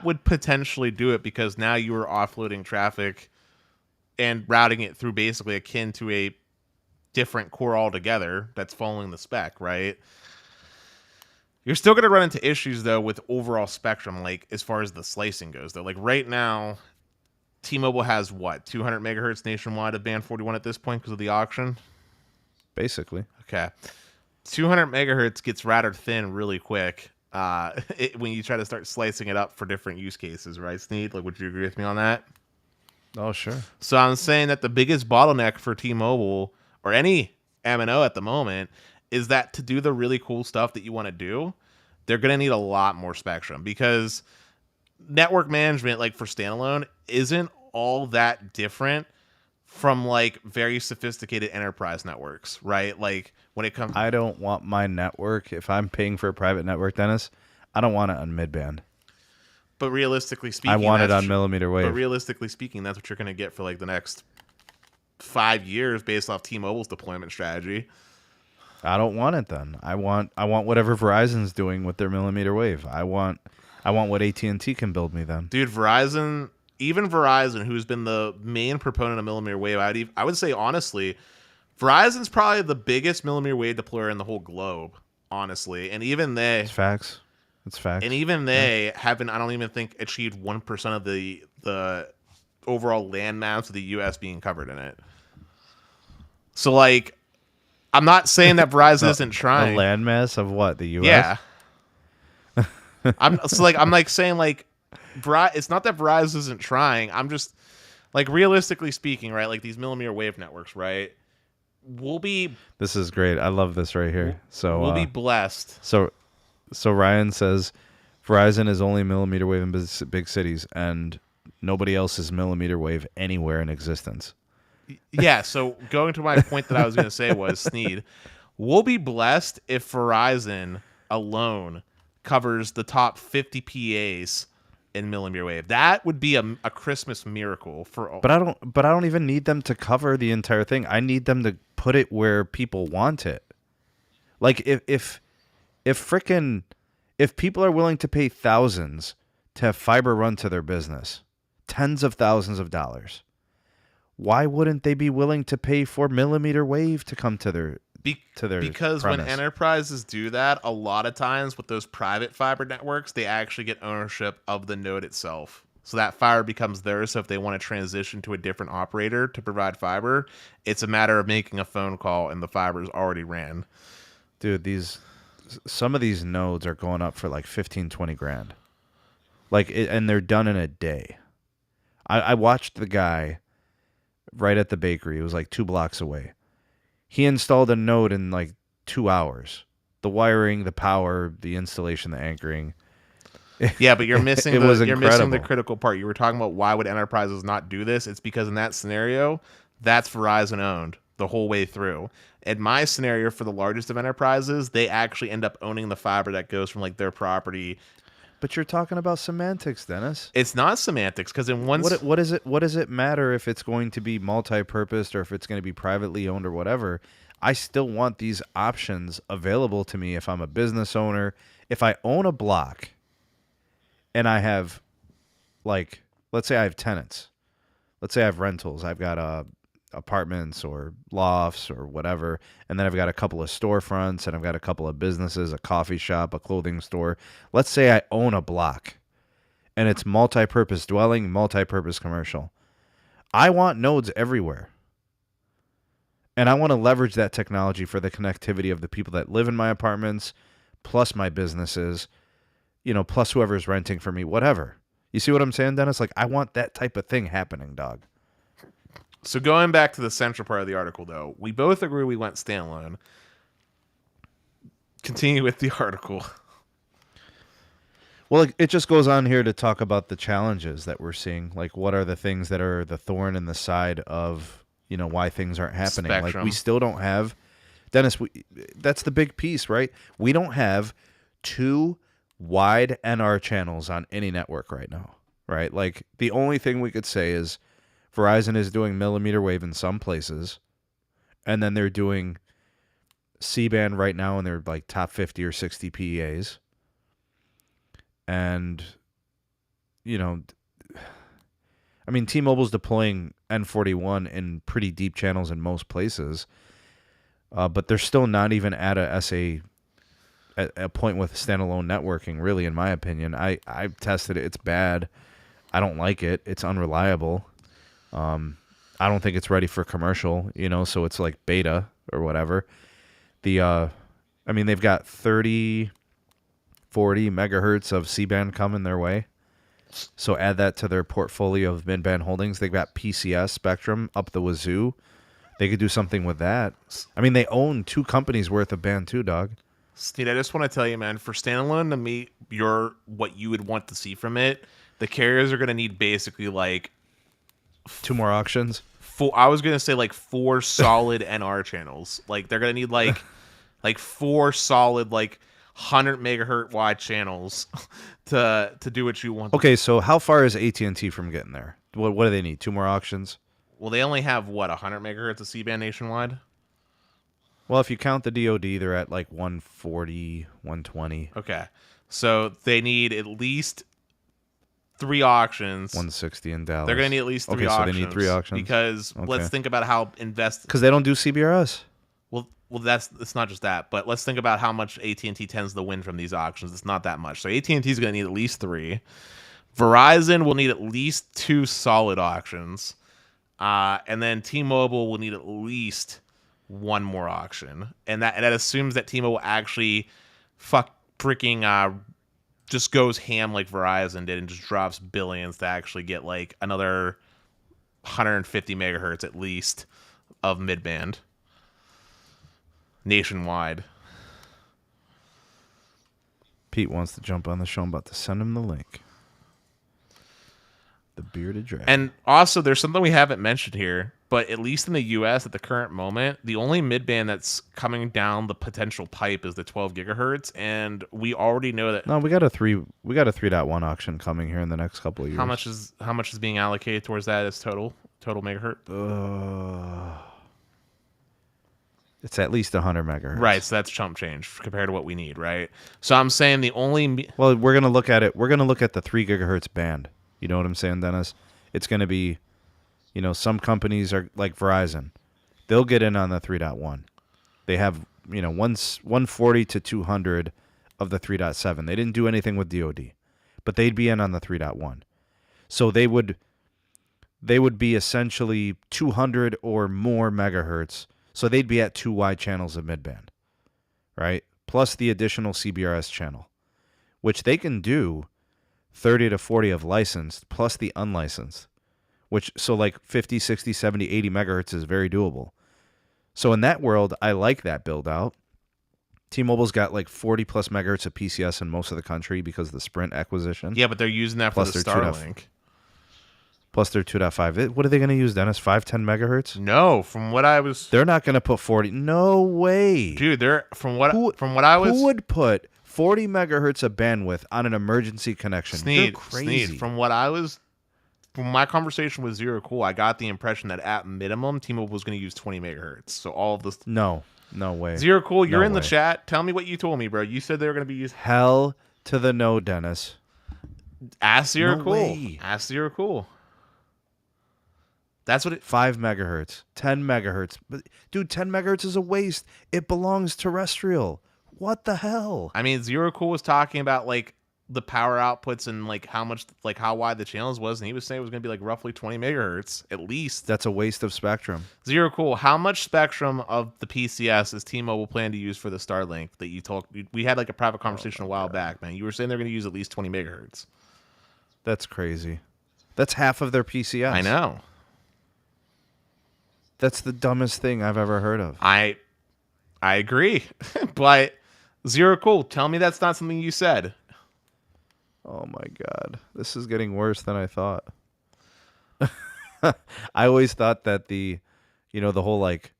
would potentially do it, because now you are offloading traffic and routing it through basically akin to a different core altogether that's following the spec, right? You're still going to run into issues, though, with overall spectrum, like as far as the slicing goes, though. Like right now, T-Mobile has what, 200 megahertz nationwide of band 41 at this point because of the auction? Basically. Okay. 200 megahertz gets rather thin really quick when you try to start slicing it up for different use cases, right, Sneed? Like, would you agree with me on that? Oh, sure. So I'm saying that the biggest bottleneck for T-Mobile or any MNO at the moment is that to do the really cool stuff that you want to do, they're going to need a lot more spectrum, because network management, like for standalone, isn't all that different from like very sophisticated enterprise networks, right? Like when it comes, I don't want my network, if I'm paying for a private network, Dennis, I don't want it on midband. but realistically speaking, I want it on millimeter wave. But realistically speaking, that's what you're going to get for like the next 5 years based off T-Mobile's deployment strategy. I don't want it then. I want whatever Verizon's doing with their millimeter wave. I want what AT&T can build me then. Dude, Verizon, even Verizon, who's been the main proponent of millimeter wave, I would say honestly, Verizon's probably the biggest millimeter wave deployer in the whole globe, honestly. And even they, It's facts. And even they haven't, I don't even think, achieved 1% of the overall landmass of the U.S. being covered in it. So like, I'm not saying that Verizon isn't trying. The landmass of what? The U.S.? Yeah. I'm saying like, it's not that Verizon isn't trying. I'm just like, realistically speaking, right? Like these millimeter wave networks, right? This is great. I love this right here. So we'll be blessed. So Ryan says Verizon is only millimeter wave in big cities, and nobody else is millimeter wave anywhere in existence. Yeah, so going to my point that I was going to say was, Sneed, we'll be blessed if Verizon alone covers the top 50 PAs in millimeter wave. That would be a Christmas miracle for. But I don't even need them to cover the entire thing. I need them to put it where people want it. Like if people are willing to pay thousands to have fiber run to their business, tens of thousands of dollars, why wouldn't they be willing to pay for millimeter wave to come to their because premise? When enterprises do that, a lot of times with those private fiber networks, they actually get ownership of the node itself. So that fiber becomes theirs. So if they want to transition to a different operator to provide fiber, it's a matter of making a phone call and the fiber is already ran. Dude, some of these nodes are going up for like 15, 20 grand. And they're done in a day. I watched the guy right at the bakery. It was like 2 blocks away. He installed a node in like 2 hours. The wiring, the power, the installation, the anchoring. Yeah, but you're missing you're missing the critical part. You were talking about why would enterprises not do this? It's because in that scenario, that's Verizon owned the whole way through. In my scenario, for the largest of enterprises, they actually end up owning the fiber that goes from like their property. But you're talking about semantics, Dennis. It's not semantics, because in one what does it matter if it's going to be multi-purposed or if it's going to be privately owned or whatever? I still want these options available to me if I'm a business owner. If I own a block and I have, like, let's say I have tenants. Let's say I have rentals. I've got apartments or lofts or whatever, and then I've got a couple of storefronts, and I've got a couple of businesses, a coffee shop, a clothing store. Let's say I own a block, and it's multi-purpose dwelling, multi-purpose commercial. I want nodes everywhere, and I want to leverage that technology for the connectivity of the people that live in my apartments, plus my businesses, plus whoever's renting for me, whatever. You see what I'm saying, Dennis? Like, I want that type of thing happening, dog. So going back to the central part of the article, though, we both agree we went standalone. Continue with the article. Well, it just goes on here to talk about the challenges that we're seeing. Like, what are the things that are the thorn in the side of, why things aren't happening? Spectrum. Like, we still don't have Dennis, that's the big piece, right? We don't have 2 wide NR channels on any network right now, right? Like, the only thing we could say is Verizon is doing millimeter wave in some places, and then they're doing C-band right now in their like top 50 or 60 PEAs. And, you know, I mean, T-Mobile's deploying N41 in pretty deep channels in most places, but they're still not even at a point with standalone networking, really, in my opinion. I've tested it. It's bad. I don't like it. It's unreliable. I don't think it's ready for commercial, so it's like beta or whatever. They've got 30, 40 megahertz of C-band coming their way. So add that to their portfolio of mid-band holdings. They've got PCS spectrum up the wazoo. They could do something with that. I mean, they own 2 companies worth of band too, dog. Steve, I just want to tell you, man, for standalone to meet what you would want to see from it, the carriers are going to need basically like 2 more auctions. I was going to say like 4 solid NR channels. Like they're going to need like 4 solid like 100 megahertz wide channels to do what you want. Okay, so how far is AT&T from getting there? What do they need? 2 more auctions? Well, they only have 100 megahertz of C-band nationwide. Well, if you count the DoD, they're at like 140, 120. Okay, so they need at least 3 auctions. 160 in Dallas. They're going to need at least 3 auctions. Okay, so they need 3 auctions because let's think about how because they don't do CBRS. Well, it's not just that, but let's think about how much AT&T tends to win from these auctions. It's not that much. So AT&T is going to need at least 3. Verizon will need at least 2 solid auctions, and then T-Mobile will need at least 1 more auction, and that assumes that T-Mobile actually just goes ham like Verizon did and just drops billions to actually get like another 150 megahertz at least of midband nationwide. Pete wants to jump on the show. I'm about to send him the link. The bearded dragon. And also, there's something we haven't mentioned here, but at least in the U.S. at the current moment, the only midband that's coming down the potential pipe is the 12 gigahertz, and we already know that. No, we got a 3.1 auction coming here in the next couple of years. How much is being allocated towards that as total megahertz? It's at least 100 megahertz. Right, so that's chump change compared to what we need, right? So I'm saying the only... Well, we're going to look at it. We're going to look at the 3 gigahertz band. You know what I'm saying, Dennis? It's going to be, some companies are like Verizon. They'll get in on the 3.1. They have, 140 to 200 of the 3.7. They didn't do anything with DoD, but they'd be in on the 3.1. So they would be essentially 200 or more megahertz. So they'd be at 2 wide channels of midband, right? Plus the additional CBRS channel, which they can do 30 to 40 of licensed plus the unlicensed, so like 50, 60, 70, 80 megahertz is very doable. So in that world, I like that build out. T-Mobile's got like 40 plus megahertz of PCS in most of the country because of the Sprint acquisition. Yeah, but they're using that for the Starlink. Plus their 2.5. What are they going to use, Dennis? 510 megahertz? No, from what I was... They're not going to put 40. No way. Dude, who would put 40 megahertz of bandwidth on an emergency connection? You're crazy. From my conversation with Zero Cool, I got the impression that at minimum, T-Mobile was going to use 20 megahertz. So all of this... No way. Zero Cool, you're in the chat. Tell me what you told me, bro. You said they were going to be using... Hell to the no, Dennis. Ask Zero Cool. Ask Zero Cool. That's what 5 megahertz, 10 megahertz. But dude, 10 megahertz is a waste. It belongs terrestrial. What the hell? I mean, Zero Cool was talking about like the power outputs and like how wide the channels was, and he was saying it was going to be like roughly 20 megahertz at least. That's a waste of spectrum. Zero Cool, how much spectrum of the PCS is T-Mobile plan to use for the Starlink that you talked? We had like a private conversation a while back, man. You were saying they're going to use at least 20 megahertz. That's crazy. That's half of their PCS. I know. That's the dumbest thing I've ever heard of. I agree. But Zero Cool, tell me that's not something you said. Oh my God. This is getting worse than I thought. I always thought that the whole like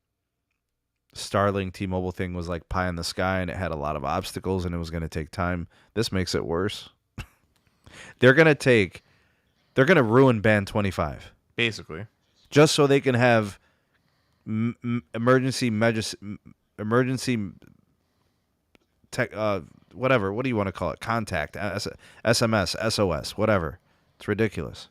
Starlink T-Mobile thing was like pie in the sky and it had a lot of obstacles and it was going to take time. This makes it worse. They're going to ruin Band 25 Basically. just so they can have emergency tech, whatever. What do you want to call it? Contact, SMS, SOS, whatever. It's ridiculous.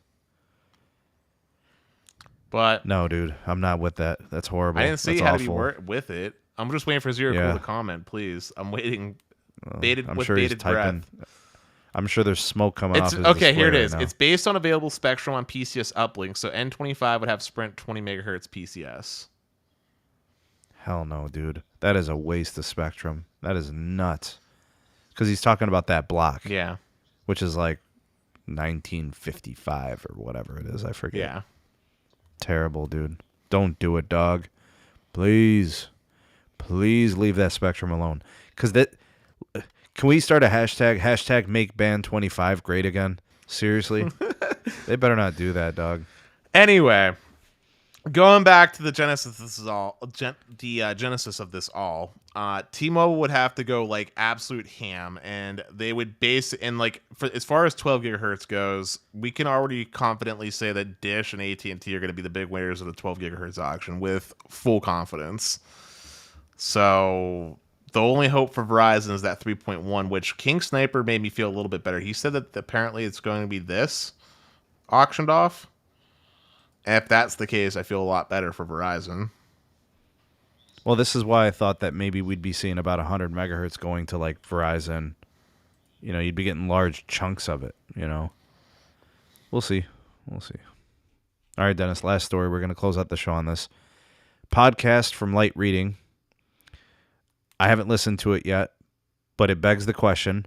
But no, dude, I'm not with that. That's horrible. I didn't see That's how awful. to be with it. I'm just waiting for Zero Cool to comment, please. I'm waiting. I'm sure he's typing. I'm sure there's smoke coming off his okay, here it is. Right, it's based on available spectrum on PCS uplink, so N25 would have Sprint 20 megahertz PCS. Hell no, dude. That is a waste of spectrum. That is nuts. Because he's talking about that block. Yeah. Which is like 1955 or whatever it is. I forget. Yeah. Terrible, dude. Don't do it, dog. Please. Please leave that spectrum alone. Because that... Can we start a hashtag? Hashtag make band 25 great again? Seriously? They better not do that, dog. Anyway, going back to the genesis of this all, genesis of this all, T-Mobile would have to go like absolute ham, and they would base and like as far as 12 gigahertz goes, we can already confidently say that Dish and AT&T are going to be the big winners of the 12 gigahertz auction with full confidence. So the only hope for Verizon is that 3.1, which King Sniper made me feel a little bit better. He said that apparently it's going to be this auctioned off. And if that's the case, I feel a lot better for Verizon. Well, this is why I thought that maybe we'd be seeing about 100 megahertz going to like Verizon. You know, you'd be getting large chunks of it, you know. We'll see. We'll see. All right, Dennis, last story. We're going to close out the show on this. Podcast from Light Reading. I haven't listened to it yet, but it begs the question,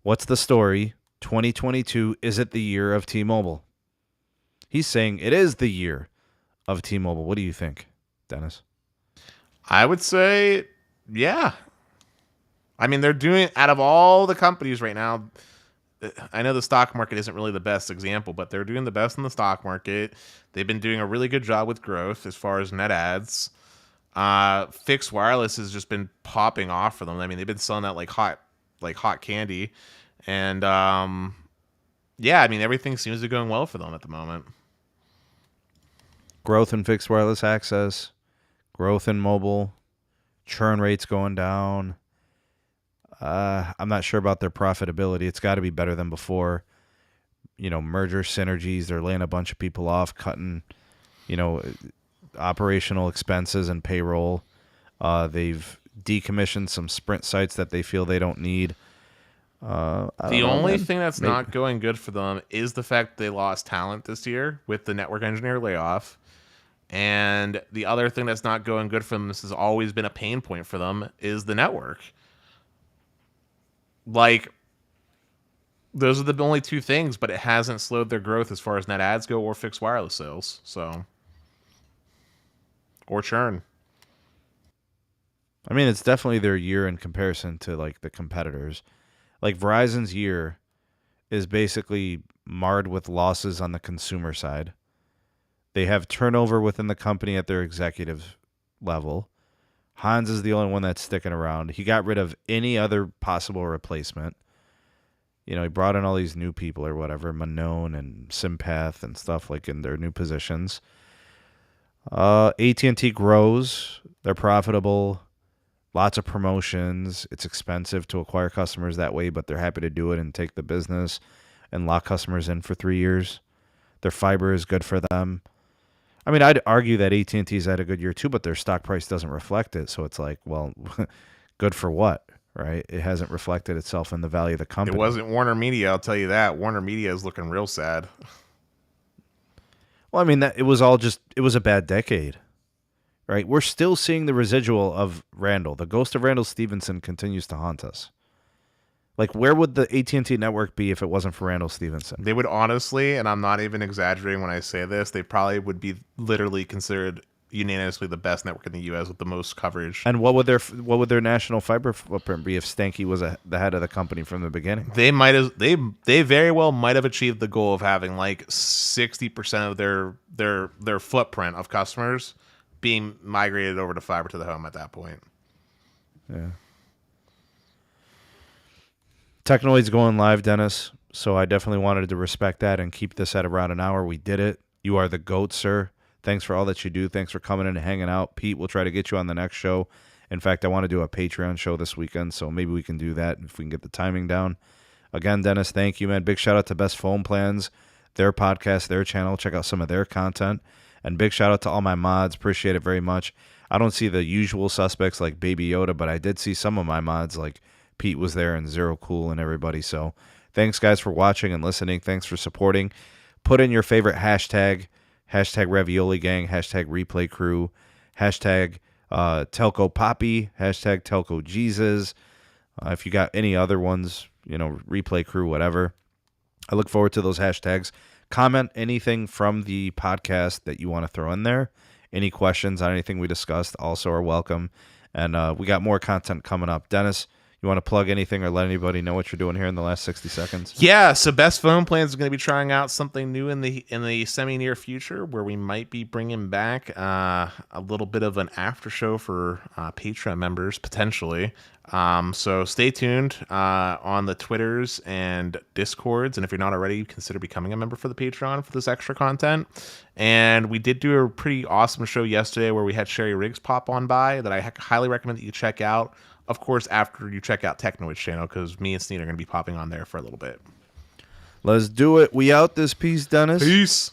what's the story? 2022, is it the year of T-Mobile? He's saying it is the year of T-Mobile. What do you think, Dennis? I would say, yeah. I mean, they're doing, out of all the companies right now, I know the stock market isn't really the best example, but they're doing the best in the stock market. They've been doing a really good job with growth as far as net adds. Fixed wireless has just been popping off for them. I mean, they've been selling that like hot candy. And, yeah, I mean, everything seems to be going well for them at the moment. Growth in fixed wireless access, growth in mobile, churn rates going down. I'm not sure about their profitability. It's got to be better than before. You know, merger synergies. They're laying a bunch of people off, cutting, you know, operational expenses and payroll. They've decommissioned some Sprint sites that they feel they don't need. The only thing that's not going good for them is the fact they lost talent this year with the network engineer layoff. And the other thing that's not going good for them, this has always been a pain point for them, is the network. Like, those are the only two things, but it hasn't slowed their growth as far as net ads go or fixed wireless sales. So, or churn. I mean, it's definitely their year in comparison to like the competitors. Like Verizon's year is basically marred with losses on the consumer side. They have turnover within the company at their executive level. Hans is the only one that's sticking around. He got rid of any other possible replacement. You know, he brought in all these new people or whatever, Manon and Simpath and stuff like in their new positions. AT&T grows. They're profitable. Lots of promotions. It's expensive to acquire customers that way, but they're happy to do it and take the business and lock customers in for 3 years. Their fiber is good for them. I mean, I'd argue that AT&T's had a good year too, but their stock price doesn't reflect it. So it's like, well, good for what, right? It hasn't reflected itself in the value of the company. It wasn't Warner Media, I'll tell you that. Warner Media is looking real sad. Well, I mean, it was a bad decade, right? We're still seeing the residual of Randall. The ghost of Randall Stevenson continues to haunt us. Like, where would the AT&T network be if it wasn't for Randall Stevenson? They would honestly, and I'm not even exaggerating when I say this, they probably would be literally considered unanimously the best network in the U.S. with the most coverage. And what would their national fiber footprint be if Stanky was the head of the company from the beginning? They very well might have achieved the goal of having like 60% of their footprint of customers being migrated over to fiber to the home at that point. Yeah. Technoid's going live, Dennis. So I definitely wanted to respect that and keep this at around an hour. We did it. You are the GOAT, sir. Thanks for all that you do. Thanks for coming in and hanging out. Pete, we'll try to get you on the next show. In fact, I want to do a Patreon show this weekend, so maybe we can do that if we can get the timing down. Again, Dennis, thank you, man. Big shout out to Best Phone Plans, their podcast, their channel. Check out some of their content. And big shout out to all my mods. Appreciate it very much. I don't see the usual suspects like Baby Yoda, but I did see some of my mods like Pete was there and Zero Cool and everybody. So thanks, guys, for watching and listening. Thanks for supporting. Put in your favorite hashtag Ravioli Gang, hashtag Replay Crew, hashtag Telco Poppy, hashtag Telco Jesus. If you got any other ones, Replay Crew, whatever. I look forward to those hashtags. Comment anything from the podcast that you want to throw in there. Any questions on anything we discussed also are welcome. And we got more content coming up. Dennis, you want to plug anything or let anybody know what you're doing here in the last 60 seconds? Yeah, so Best Phone Plans is going to be trying out something new in the semi-near future where we might be bringing back a little bit of an after show for Patreon members, potentially. So stay tuned on the Twitters and Discords, and if you're not already, consider becoming a member for the Patreon for this extra content. And we did do a pretty awesome show yesterday where we had Sherry Riggs pop on by that I highly recommend that you check out. Of course, after you check out Technoid's channel, because me and Sneed are going to be popping on there for a little bit. Let's do it. We out this piece, Dennis. Peace.